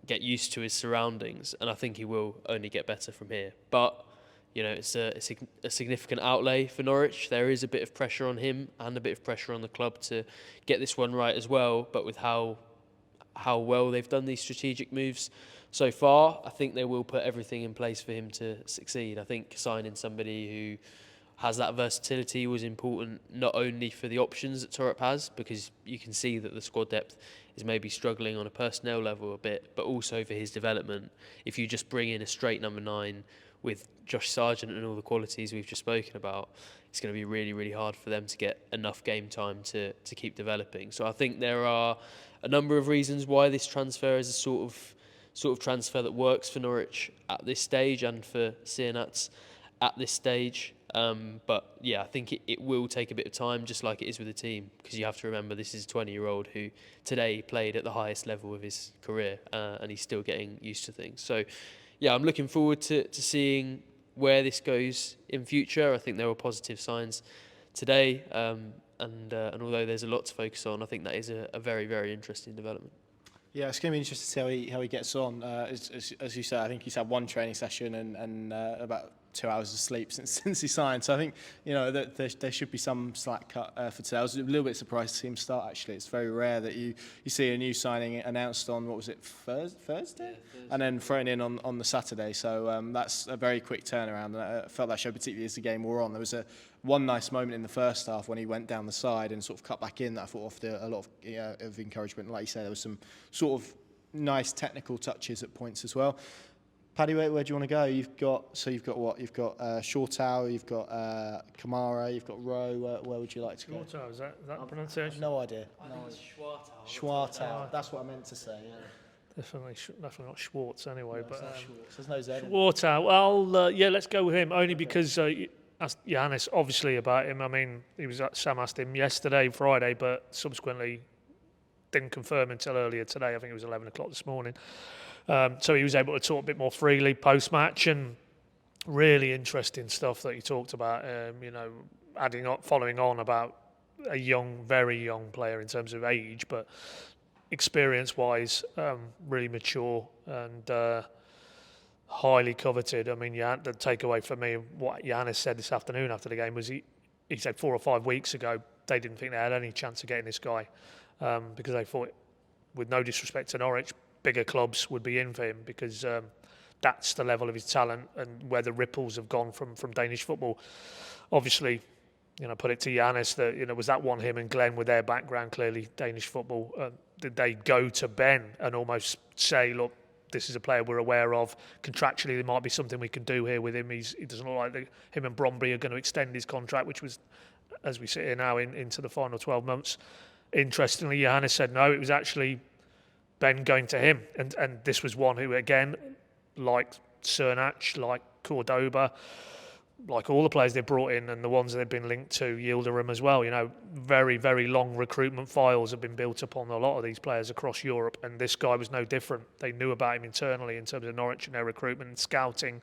Speaker 3: get used to his surroundings, and I think he will only get better from here. But it's a significant outlay for Norwich. There is a bit of pressure on him and a bit of pressure on the club to get this one right as well. But with how well they've done these strategic moves so far, I think they will put everything in place for him to succeed. I think signing somebody who has that versatility was important, not only for the options that Torup has, because you can see that the squad depth is maybe struggling on a personnel level a bit, but also for his development. If you just bring in a straight number 9 with Josh Sargent and all the qualities we've just spoken about, it's going to be really, really hard for them to get enough game time to keep developing. So I think there are a number of reasons why this transfer is a sort of transfer that works for Norwich at this stage, and for Sienats at this stage. But yeah, I think it will take a bit of time, just like it is with the team, because you have to remember this is a 20-year-old who today played at the highest level of his career, and he's still getting used to things. So yeah, I'm looking forward to seeing where this goes in future. I think there were positive signs today, and although there's a lot to focus on, I think that is a very, very interesting development.
Speaker 1: Yeah, it's going to be interesting to see how he gets on. As you said, I think he's had one training session and about 2 hours of sleep since he signed. So I think there should be some slack cut for today. I was a little bit surprised to see him start. Actually, it's very rare that you see a new signing announced on, what was it, Thursday? Yeah, Thursday. And then thrown in on the Saturday. So that's a very quick turnaround. And I felt that showed, particularly as the game wore on. There was one nice moment in the first half when he went down the side and sort of cut back in that I thought offered a lot of encouragement. Like you say, there was some sort of nice technical touches at points as well. Paddy, where do you want to go? You've got what? You've got Shortow, you've got Kamara, you've got Rowe. Where would you like to go?
Speaker 2: Shortow, is that pronunciation?
Speaker 1: No idea.
Speaker 3: I think it's
Speaker 1: Schwartow. That's what I meant to say. Yeah.
Speaker 2: Definitely not Schwartz anyway.
Speaker 1: No,
Speaker 2: but
Speaker 1: there's no Z.
Speaker 2: Shortow. Well, yeah, let's go with him only because asked Giannis obviously about him. I mean, Sam asked him yesterday, Friday, but subsequently didn't confirm until earlier today. I think it was 11 o'clock this morning. So he was able to talk a bit more freely post-match, and really interesting stuff that he talked about, following on about a very young player in terms of age, but experience-wise, really mature and highly coveted. I mean, the takeaway for me, what Giannis said this afternoon after the game was he said 4 or 5 weeks ago they didn't think they had any chance of getting this guy because they thought, with no disrespect to Norwich, bigger clubs would be in for him because that's the level of his talent and where the ripples have gone from Danish football. Obviously, put it to Giannis that, was that one him and Glenn with their background, clearly Danish football, did they go to Ben and almost say, look, this is a player we're aware of. Contractually, there might be something we can do here with him. He doesn't look like him and Bromby are going to extend his contract, which was, as we sit here now, into the final 12 months. Interestingly, Giannis said no, it was actually Ben going to him. And this was one who, again, like Cernach, like Cordoba, like all the players they brought in and the ones they've been linked to, Yildirim as well, very, very long recruitment files have been built upon a lot of these players across Europe, and this guy was no different. They knew about him internally in terms of Norwich and their recruitment and scouting.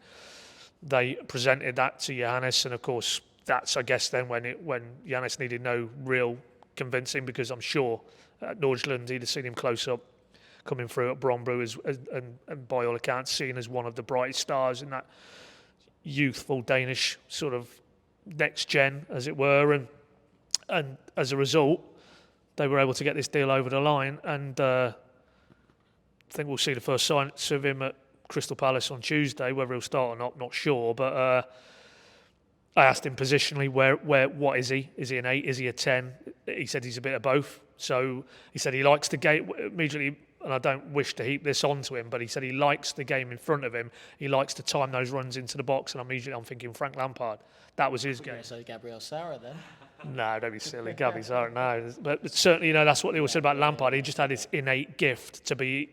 Speaker 2: They presented that to Giannis, and of course that's, I guess, then when Giannis needed no real convincing, because I'm sure at Nordsjælland he'd have seen him close up coming through at Brøndby and by all accounts seen as one of the brightest stars in that youthful Danish sort of next gen, as it were, and as a result they were able to get this deal over the line, and I think we'll see the first signs of him at Crystal Palace on Tuesday. Whether he'll start or not sure. But I asked him positionally, what is he? Is he an 8? Is he a 10? He said he's a bit of both. So he said he likes the game immediately, and I don't wish to heap this onto him, but he said he likes the game in front of him. He likes to time those runs into the box, and I'm thinking Frank Lampard. That was his game.
Speaker 1: So Gabriel Sara then.
Speaker 2: No, don't be silly, Gabby Sara. No, but certainly, that's what they always said about Lampard. He just had this innate gift to be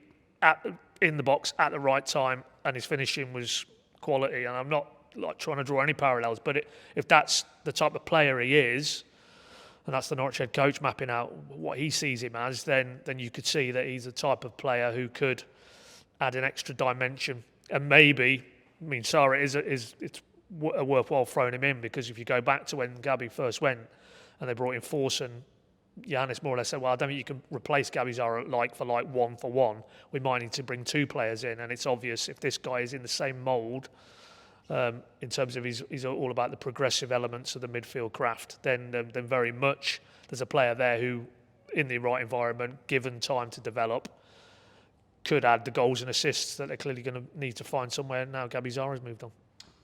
Speaker 2: in the box at the right time, and his finishing was quality. And I'm not trying to draw any parallels, but if that's the type of player he is, and that's the Norwich head coach mapping out what he sees him as, then you could see that he's the type of player who could add an extra dimension. And maybe, Sarah it's a worthwhile throwing him in, because if you go back to when Gabby first went and they brought in Forson, Giannis more or less said, well, I don't think you can replace Gabby Zara like for 1-for-1. We might need to bring 2 players in, and it's obvious if this guy is in the same mould, in terms of he's all about the progressive elements of the midfield craft, then very much there's a player there who, in the right environment, given time to develop, could add the goals and assists that they're clearly going to need to find somewhere now Gabby Zara's moved on.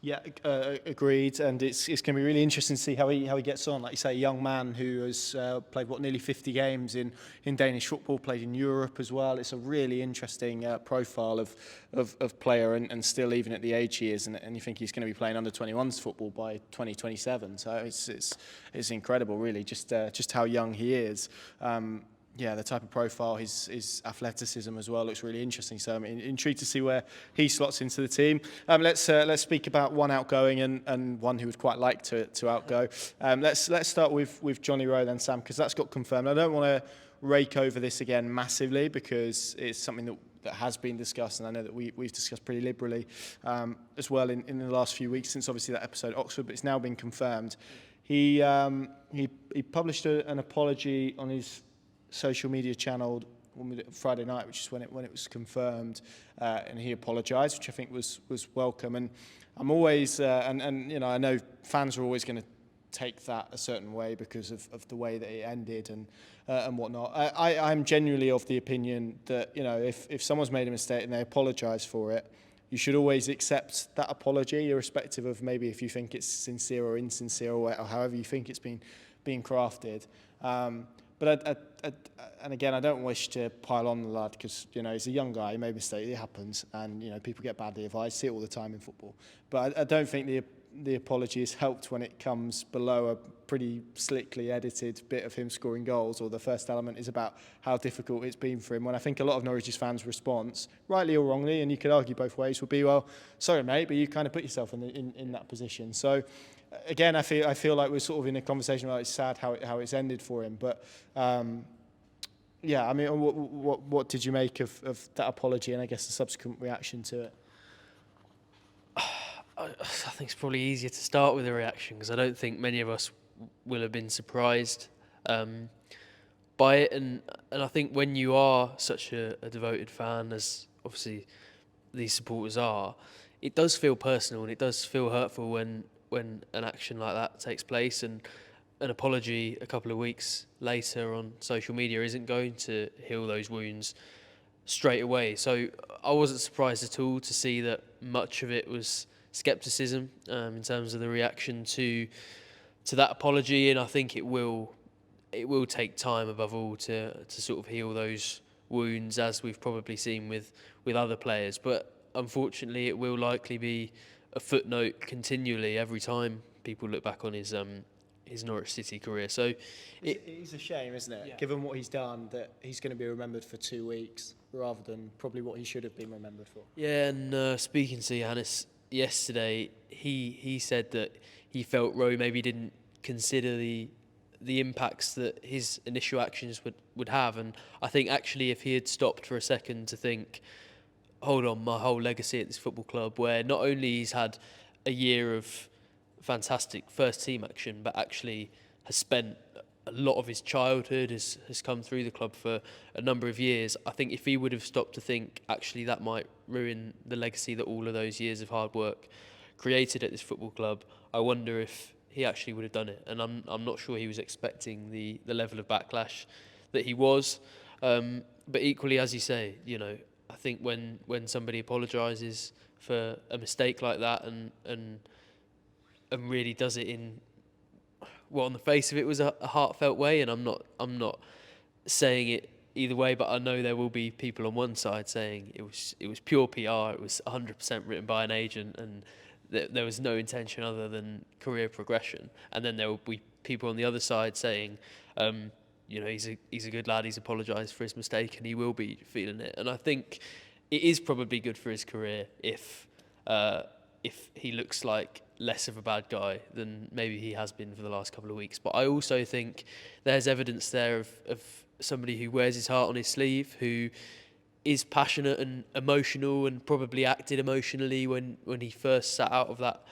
Speaker 1: Yeah, agreed, and it's going to be really interesting to see how he gets on. Like you say, a young man who has played nearly 50 games in Danish football, played in Europe as well. It's a really interesting profile of player, and still, even at the age he is, and you think he's going to be playing under 21s football by 2027. So it's incredible, really, just how young he is. The type of profile, his athleticism as well looks really interesting. So I'm intrigued to see where he slots into the team. Let's speak about one outgoing and one who would quite like to outgo. Let's start with Johnny Rowe then, Sam, because that's got confirmed. I don't want to rake over this again massively, because it's something that has been discussed, and I know that we've discussed pretty liberally as well in the last few weeks since obviously that episode at Oxford, but it's now been confirmed. He published an apology on his social media channel Friday night, which is when it was confirmed, and he apologised, which I think was welcome. And I'm always and I know fans are always going to take that a certain way because of the way that it ended and whatnot. I'm genuinely of the opinion that if someone's made a mistake and they apologise for it, you should always accept that apology, irrespective of maybe if you think it's sincere or insincere or however you think it's being crafted. But and again, I don't wish to pile on the lad, because he's a young guy. He made a mistake. It happens, and people get badly advised. I see it all the time in football. But I don't think the apology is helped when it comes below a pretty slickly edited bit of him scoring goals, or the first element is about how difficult it's been for him. When I think a lot of Norwich's fans' response, rightly or wrongly, and you could argue both ways, would be, well, sorry mate, but you kind of put yourself in that position. So. Again, I feel like we're sort of in a conversation about it's sad how it's ended for him, but what did you make of that apology and I guess the subsequent reaction to it?
Speaker 3: I think it's probably easier to start with a reaction, because I don't think many of us will have been surprised by it, and I think when you are such a devoted fan, as obviously these supporters are, it does feel personal and it does feel hurtful when an action like that takes place, and an apology a couple of weeks later on social media isn't going to heal those wounds straight away. So I wasn't surprised at all to see that much of it was scepticism in terms of the reaction to that apology, and I think it will take time above all to sort of heal those wounds, as we've probably seen with other players. But unfortunately, it will likely be a footnote continually every time people look back on his Norwich City career. So
Speaker 1: it is a shame, isn't it? Yeah. Given what he's done, that he's going to be remembered for 2 weeks rather than probably what he should have been remembered for.
Speaker 3: Yeah, and speaking to Giannis yesterday, he said that he felt Rowe maybe didn't consider the impacts that his initial actions would have, and I think actually if he had stopped for a second to think, hold on, my whole legacy at this football club, where not only he's had a year of fantastic first team action, but actually has spent a lot of his childhood, has come through the club for a number of years. I think if he would have stopped to think, actually that might ruin the legacy that all of those years of hard work created at this football club, I wonder if he actually would have done it. And I'm not sure he was expecting the level of backlash that he was. But equally, as you say, I think when somebody apologises for a mistake like that and really does it in, well, on the face of it was a heartfelt way, and I'm not saying it either way, but I know there will be people on one side saying it was pure PR, it was 100% written by an agent, and there was no intention other than career progression. And then there will be people on the other side saying, he's a good lad, he's apologised for his mistake, and he will be feeling it. And I think it is probably good for his career if he looks like less of a bad guy than maybe he has been for the last couple of weeks. But I also think there's evidence there of somebody who wears his heart on his sleeve, who is passionate and emotional, and probably acted emotionally when he first sat out of that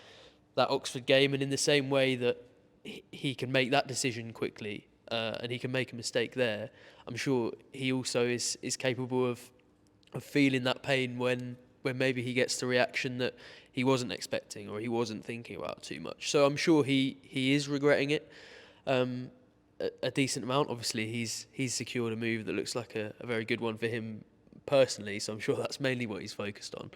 Speaker 3: Oxford game. And in the same way that he can make that decision quickly, and he can make a mistake there, I'm sure he also is capable of feeling that pain when maybe he gets the reaction that he wasn't expecting or he wasn't thinking about too much. So I'm sure he is regretting it a decent amount. Obviously, he's secured a move that looks like a very good one for him personally, so I'm sure that's mainly what he's focused on.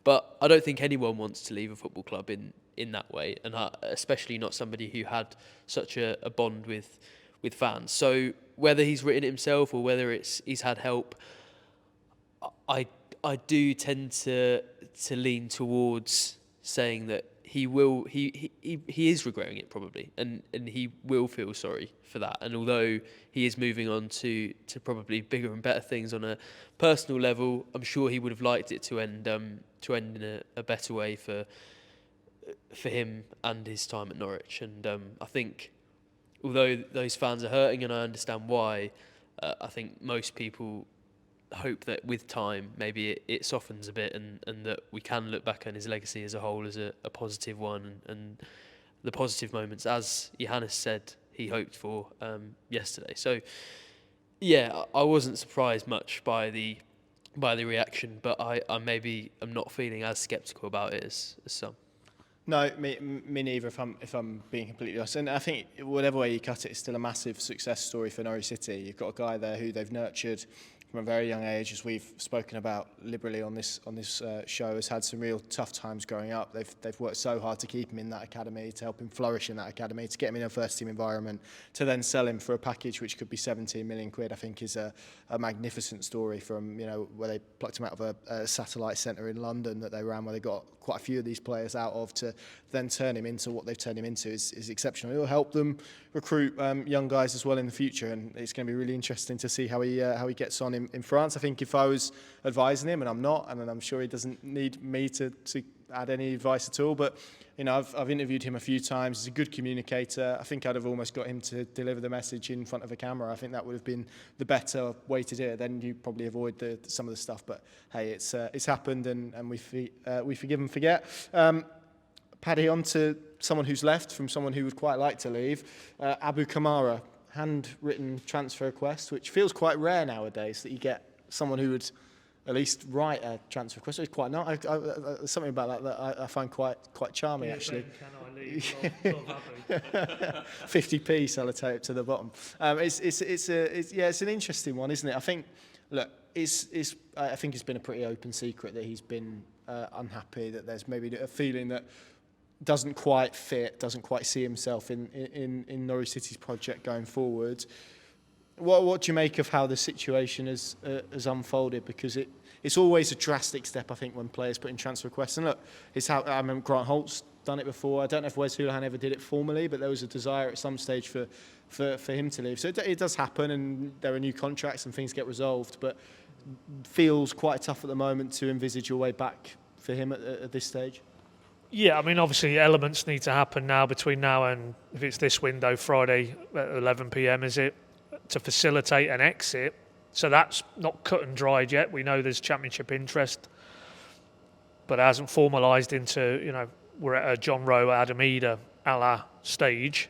Speaker 3: But I don't think anyone wants to leave a football club in that way, and especially not somebody who had such a bond with fans. So whether he's written it himself or whether he's had help, I do tend to lean towards saying that he is regretting it probably, and he will feel sorry for that. And although he is moving on to probably bigger and better things on a personal level, I'm sure he would have liked it to end in a better way for him and his time at Norwich. And I think although those fans are hurting, and I understand why, I think most people hope that with time maybe it softens a bit, and that we can look back on his legacy as a whole as a positive one, and the positive moments, as Johannes said he hoped for yesterday. So yeah, I wasn't surprised much by the reaction, but I maybe am not feeling as sceptical about it as some.
Speaker 1: No, me neither, if I'm being completely honest. And I think whatever way you cut it, it's still a massive success story for Norwich City. You've got a guy there who they've nurtured from a very young age, as we've spoken about liberally on this show, has had some real tough times growing up. They've worked so hard to keep him in that academy, to help him flourish in that academy, to get him in a first team environment, to then sell him for a package which could be 17 million quid. I think is a magnificent story from, where they plucked him out of a satellite centre in London that they ran, where they got quite a few of these players out of, to then turn him into what they've turned him into is exceptional. It'll help them recruit young guys as well in the future, and it's going to be really interesting to see how he gets on in France. I think if I was advising him, and I'm not, and I'm sure he doesn't need me to add any advice at all, but I've interviewed him a few times. He's a good communicator. I think I'd have almost got him to deliver the message in front of a camera. I think that would have been the better way to do it. Then you probably avoid some of the stuff. But hey, it's happened, and we forgive and forget. Paddy, on to someone who's left from someone who would quite like to leave. Abu Kamara, handwritten transfer request, which feels quite rare nowadays that you get someone who would at least write a transfer request. It's quite not. There's something about that I find quite charming, actually.
Speaker 2: Can I leave? Love Abu.
Speaker 1: 50p sellotape to the bottom. It's an interesting one, isn't it? I think, look, I think it's been a pretty open secret that he's been unhappy, that there's maybe a feeling that doesn't quite see himself in Norwich City's project going forward. What do you make of how the situation has unfolded? Because it's always a drastic step, I think, when players put in transfer requests. And look, I remember Grant Holt's done it before. I don't know if Wes Hoolahan ever did it formally, but there was a desire at some stage for him to leave. So it does happen, and there are new contracts and things get resolved. But feels quite tough at the moment to envisage your way back for him at this stage.
Speaker 2: Yeah, I mean, obviously elements need to happen now between now and, if it's this window, Friday at 11 p.m, is it, to facilitate an exit. So that's not cut and dried yet. We know there's championship interest, but it hasn't formalised into, we're at a John Rowe, Adam Eder a la stage.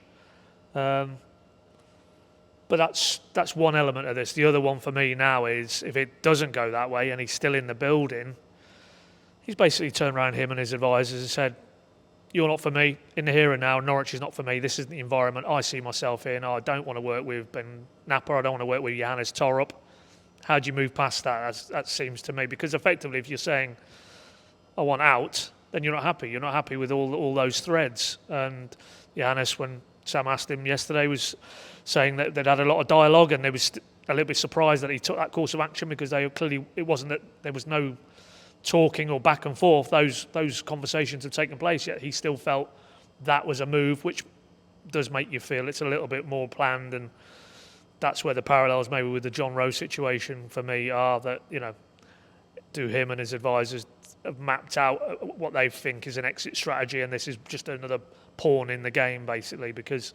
Speaker 2: But that's one element of this. The other one for me now is, if it doesn't go that way and he's still in the building, he's basically turned around him and his advisors and said, you're not for me in the here and now. Norwich is not for me. This isn't the environment I see myself in. I don't want to work with Ben Napper. I don't want to work with Johannes Torup. how do you move past that? That seems to me, because effectively, if you're saying I want out, then you're not happy. You're not happy with all those threads. And Giannis, when Sam asked him yesterday, was saying that they'd had a lot of dialogue, and they was a little bit surprised that he took that course of action, because it wasn't that there was no talking or back and forth. Those conversations had taken place, yet he still felt that was a move, which does make you feel it's a little bit more planned. And that's where the parallels maybe with the John Rowe situation for me are, that, do him and his advisors have mapped out what they think is an exit strategy, and this is just another pawn in the game, basically, because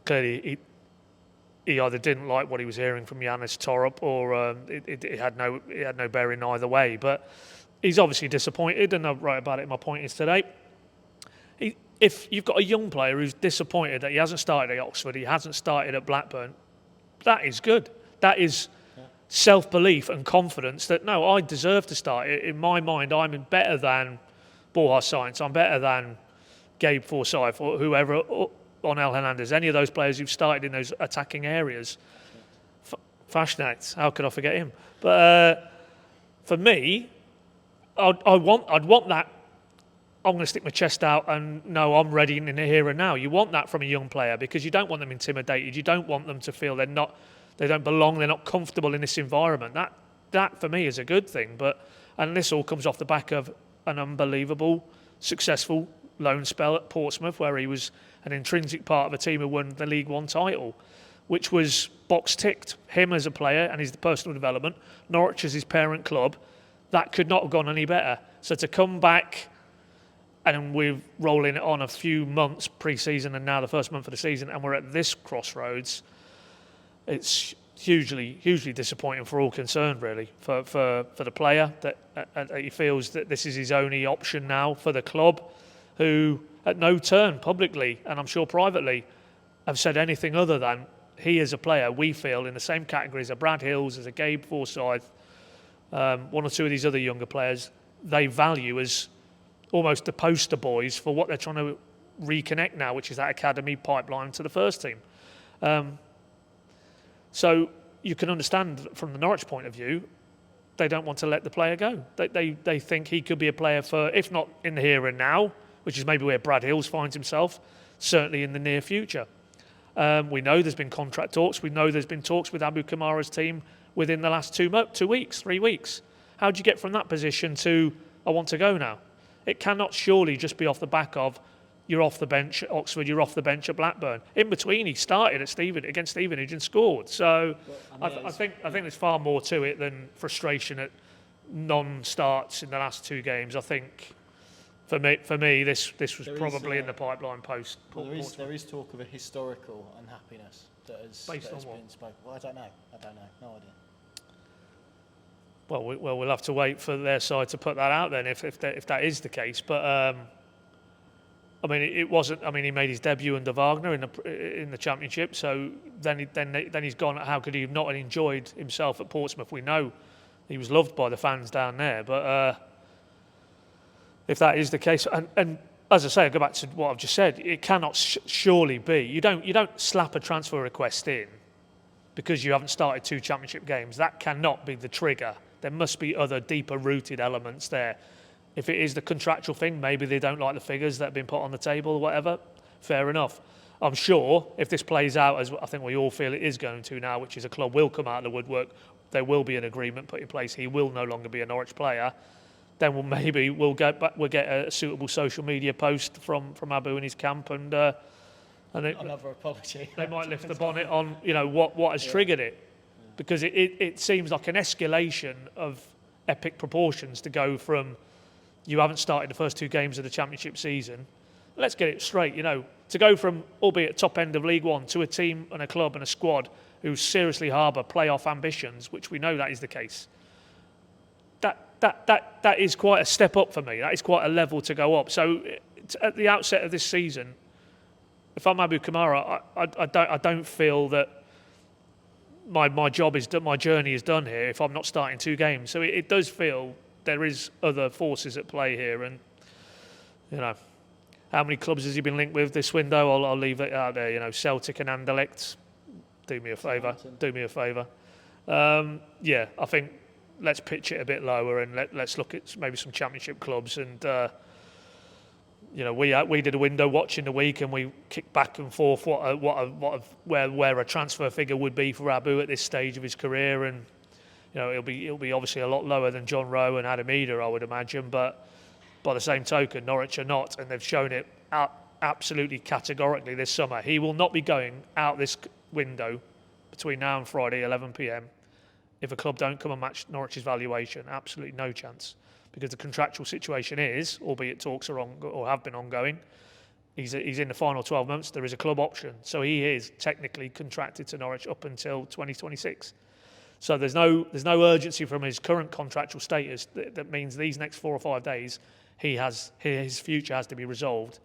Speaker 2: clearly he either didn't like what he was hearing from Giannis Torup, or it had no bearing either way. But he's obviously disappointed, and I write about it in my point is today. If you've got a young player who's disappointed that he hasn't started at Oxford, he hasn't started at Blackburn, that is good. That is self-belief and confidence that, no, I deserve to start. In my mind, I'm better than Borja Sainz, I'm better than Gabe Forsyth or whoever, or Onel Hernandez, any of those players who've started in those attacking areas. Fashnet, how could I forget him? But for me, I'd want that. I'm going to stick my chest out and no, I'm ready in the here and now. You want that from a young player, because you don't want them intimidated. You don't want them to feel they don't belong, they're not comfortable in this environment. That for me is a good thing. And this all comes off the back of an unbelievable, successful loan spell at Portsmouth, where he was an intrinsic part of a team who won the League One title, which was box ticked. Him as a player and his personal development, Norwich as his parent club, that could not have gone any better. So to come back, and we're rolling it on a few months pre-season and now the first month of the season, and we're at this crossroads, it's hugely disappointing for all concerned, really, for the player, that he feels that this is his only option now, for the club, who at no turn publicly, and I'm sure privately, have said anything other than he is a player we feel in the same category as a Brad Hills, as a Gabe Forsyth, one or two of these other younger players, they value as almost the poster boys for what they're trying to reconnect now, which is that academy pipeline to the first team. So you can understand from the Norwich point of view, they don't want to let the player go. They think he could be a player for, if not in the here and now, which is maybe where Brad Hills finds himself, certainly in the near future. We know there's been contract talks. We know there's been talks with Abu Kamara's team within the last 3 weeks. How do you get from that position to, I want to go now? It cannot surely just be off the back of, you're off the bench at Oxford, you're off the bench at Blackburn. In between, he started against Stevenage and scored. So I think there's far more to it than frustration at non-starts in the last 2 games. I think for me, this was probably in the pipeline post.
Speaker 1: Well, there is talk of a historical unhappiness that has been spoken. Well, I don't know. No idea.
Speaker 2: Well, we'll have to wait for their side to put that out then, if that is the case. But I mean, it wasn't. I mean, he made his debut under Wagner in the Championship. So then he's gone. How could he have not enjoyed himself at Portsmouth? We know he was loved by the fans down there. But if that is the case, and as I say, I go back to what I've just said. It cannot surely be. You don't slap a transfer request in because you haven't started 2 Championship games. That cannot be the trigger. There must be other deeper rooted elements there. If it is the contractual thing, maybe they don't like the figures that have been put on the table or whatever. Fair enough. I'm sure if this plays out as I think we all feel it is going to now, which is a club will come out of the woodwork, there will be an agreement put in place. He will no longer be a Norwich player. Then we'll get a suitable social media post from Abu and his camp, and
Speaker 1: another apology.
Speaker 2: They might lift the bonnet on what has triggered it, because it seems like an escalation of epic proportions to go from, you haven't started the first 2 games of the Championship season. Let's get it straight, to go from, albeit top end of League One, to a team and a club and a squad who seriously harbour playoff ambitions, which we know that is the case. That is quite a step up for me. That is quite a level to go up. So at the outset of this season, if I'm Abu Kamara, I don't feel that my job is done, my journey is done here if I'm not starting 2 games. So it does feel there is other forces at play here, and how many clubs has he been linked with this window? I'll leave it out there. Celtic and Anderlecht. Do me a favour. Yeah, I think let's pitch it a bit lower and let's look at maybe some Championship clubs. And we did a window watch in the week, and we kicked back and forth where a transfer figure would be for Abu at this stage of his career, and it'll be obviously a lot lower than John Rowe and Adam Eder, I would imagine. But by the same token, Norwich are not, and they've shown it absolutely categorically this summer. He will not be going out this window between now and Friday, 11 p.m. if a club don't come and match Norwich's valuation. Absolutely no chance, because the contractual situation is, albeit talks are or have been ongoing, he's in the final 12 months. There is a club option, so he is technically contracted to Norwich up until 2026. So there's no urgency from his current contractual status. That means these next 4 or 5 days, his future has to be resolved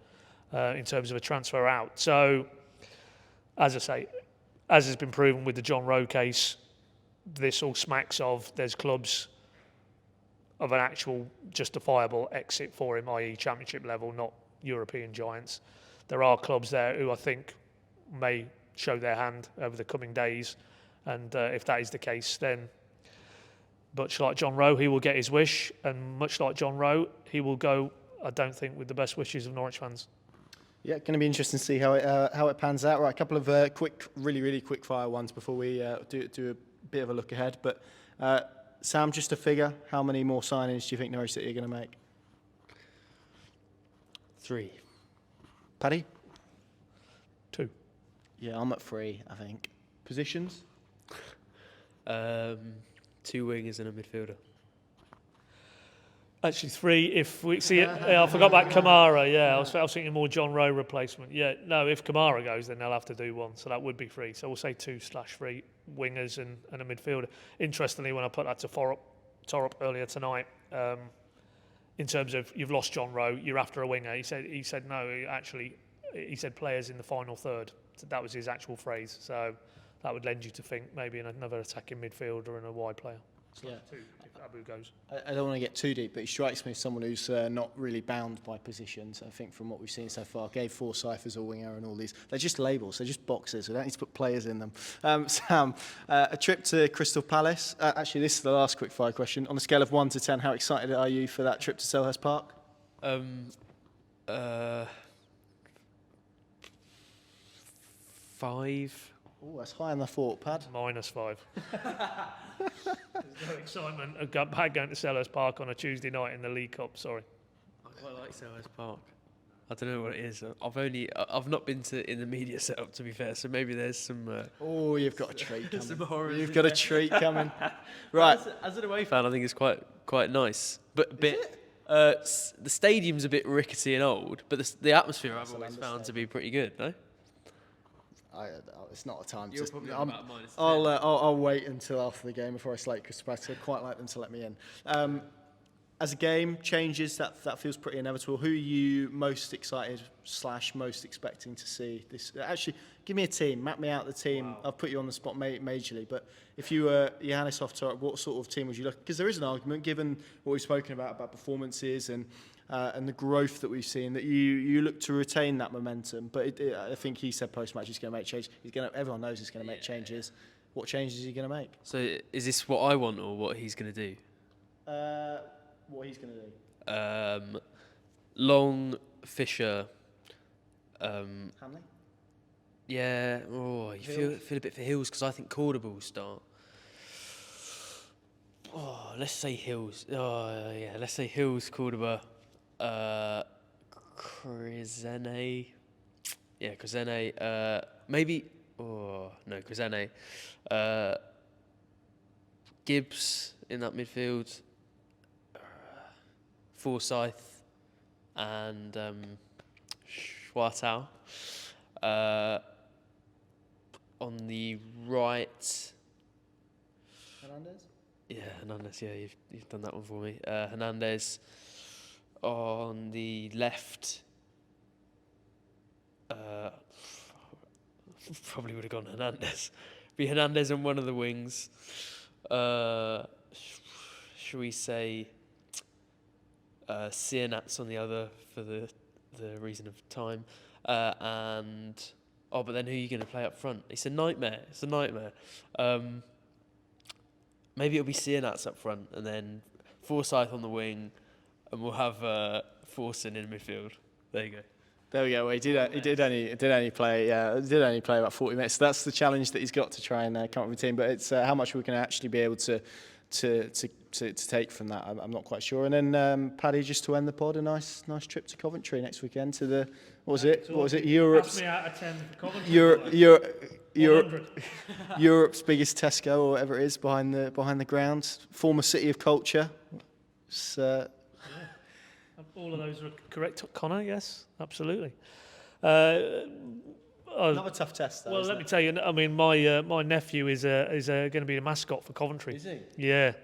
Speaker 2: in terms of a transfer out. So, as I say, as has been proven with the John Rowe case, this all smacks of there's clubs of an actual justifiable exit for him, i.e. Championship level, not European giants. There are clubs there who I think may show their hand over the coming days, and if that is the case, then much like John Rowe, he will get his wish, and much like John Rowe, he will go, I don't think, with the best wishes of Norwich fans.
Speaker 1: Yeah, going to be interesting to see how it pans out. Right, a couple of really quick fire ones before we do a bit of a look ahead. But Sam, just a figure, how many more signings do you think Norwich City are going to make?
Speaker 3: 3.
Speaker 1: Paddy?
Speaker 2: 2.
Speaker 1: Yeah, I'm at 3, I think. Positions?
Speaker 3: 2 wingers and a midfielder.
Speaker 2: Actually, 3 if we see it. I forgot about Kamara. Yeah, I was thinking more John Rowe replacement. Yeah, no, if Kamara goes, then they'll have to do 1. So that would be 3. So we'll say 2/3 wingers and a midfielder. Interestingly, when I put that to Torup earlier tonight, in terms of you've lost John Rowe, you're after a winger. He said no. He said players in the final third. So that was his actual phrase. So that would lend you to think maybe another attacking midfielder and a wide player. So 2 if Abu goes.
Speaker 1: I don't want to get too deep, but he strikes me as someone who's not really bound by positions. I think from what we've seen so far, gave Forsyth as a winger and all these. They're just labels. They're just boxes. We don't need to put players in them. Sam, a trip to Crystal Palace. Actually, this is the last quick fire question. On a scale of 1 to 10, how excited are you for that trip to Selhurst Park?
Speaker 3: 5.
Speaker 1: Oh, that's higher than I thought, Pad.
Speaker 2: -5. There's no excitement about going to Selhurst Park on a Tuesday night in the League Cup. Sorry.
Speaker 3: I quite like Selhurst Park. I don't know what it is. I've not been in the media setup, to be fair. So maybe there's some.
Speaker 1: Oh, you've got a treat coming.
Speaker 3: Some horrors
Speaker 1: You've
Speaker 3: in
Speaker 1: got a
Speaker 3: there.
Speaker 1: treat coming. Right.
Speaker 3: As an away fan, I think it's quite nice, but a bit. The stadium's a bit rickety and old, but the atmosphere I've always found to be pretty good. No.
Speaker 1: It's not a time
Speaker 3: You're
Speaker 1: to.
Speaker 3: probably on about -10.
Speaker 1: I'll wait until after the game before I slate Crystal Palace. I'd quite like them to let me in. As a game changes, that feels pretty inevitable. Who are you most excited / most expecting to see this? Actually, give me a team. Map me out the team.
Speaker 2: Wow.
Speaker 1: I'll put you on the spot majorly. But if you were Johannes Torup, what sort of team would you look? Because there is an argument, given what we've spoken about performances and the growth that we've seen, that you look to retain that momentum. But I think he said post-match he's going to make changes. Everyone knows he's going to make changes. What changes is he going to make?
Speaker 3: So is this what I want or what he's going to do?
Speaker 1: What he's going to do?
Speaker 3: Long, Fisher.
Speaker 1: Hanley?
Speaker 3: Yeah. Oh, you feel a bit for Hills because I think Cordoba will start. Oh, let's say Hills. Oh, yeah. Let's say Hills, Cordoba, Crizene. Yeah, Crizene. Maybe. Oh no, Crizene. Gibbs in that midfield. Forsyth and Schwartau. On the right.
Speaker 1: Hernandez?
Speaker 3: Yeah, Hernandez. Yeah, you've done that one for me. Hernandez. On the left. Probably would have gone Hernandez. Be Hernandez on one of the wings. Should we say Sienats on the other for the reason of time, but then who are you going to play up front? It's a nightmare. maybe it'll be Sienats up front, and then Forsyth on the wing, and we'll have Forson in midfield. There you go.
Speaker 1: There we go. Well, he did only play about 40 minutes. So that's the challenge that he's got to try and come up with a team. But it's how much we can actually be able to take from that. I'm not quite sure. And then Paddy, just to end the pod, a nice trip to Coventry next weekend to the what was it Europe's
Speaker 2: Pass me out of 10 for Coventry.
Speaker 1: Europe's biggest Tesco or whatever it is behind the ground. Former city of culture.
Speaker 2: All of those are correct, Connor. Yes, absolutely.
Speaker 1: Another tough test, though.
Speaker 2: Well, let me tell you. I mean, my nephew is going to be a mascot for Coventry.
Speaker 1: Is he?
Speaker 2: Yeah.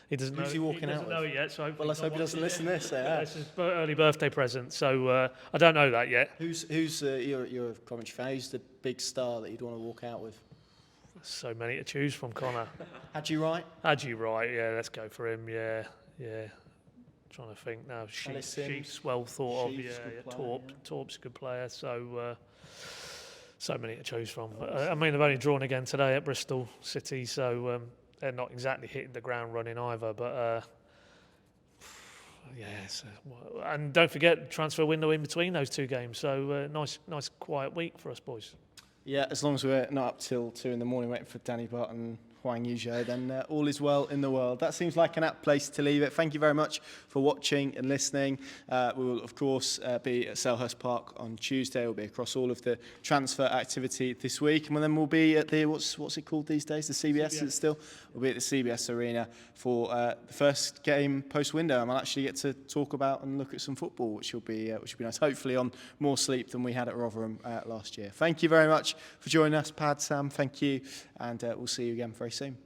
Speaker 2: He doesn't
Speaker 1: Who's
Speaker 2: know.
Speaker 1: he walking
Speaker 2: he
Speaker 1: out
Speaker 2: doesn't know it yet. So
Speaker 1: well, let's hope he doesn't listen to this. Yeah.
Speaker 2: It's his early birthday present. So I don't know that yet.
Speaker 1: Who's you're a Coventry fan? Who's the big star that you'd want to walk out with?
Speaker 2: So many to choose from, Connor.
Speaker 1: Hadji Wright?
Speaker 2: Hadji Wright. Yeah, let's go for him. Yeah. Trying to think now. Sheep's well thought of. Yeah. Torp's a good player. So many to choose from. I mean, they've only drawn again today at Bristol City, so they're not exactly hitting the ground running either. But yes, and don't forget transfer window in between those two games. So nice quiet week for us boys.
Speaker 1: Yeah, as long as we're not up till 2 a.m. waiting for Danny Butt and Huang Yuzhou, then all is well in the world. That seems like an apt place to leave it. Thank you very much for watching and listening. We will, of course, be at Selhurst Park on Tuesday. We'll be across all of the transfer activity this week. And then we'll be at the, what's it called these days? The CBS, is it still? We'll be at the CBS Arena for the first game post-window. And we'll actually get to talk about and look at some football, which will be nice. Hopefully on more sleep than we had at Rotherham last year. Thank you very much for joining us, Pad, Sam. Thank you. And we'll see you again very soon.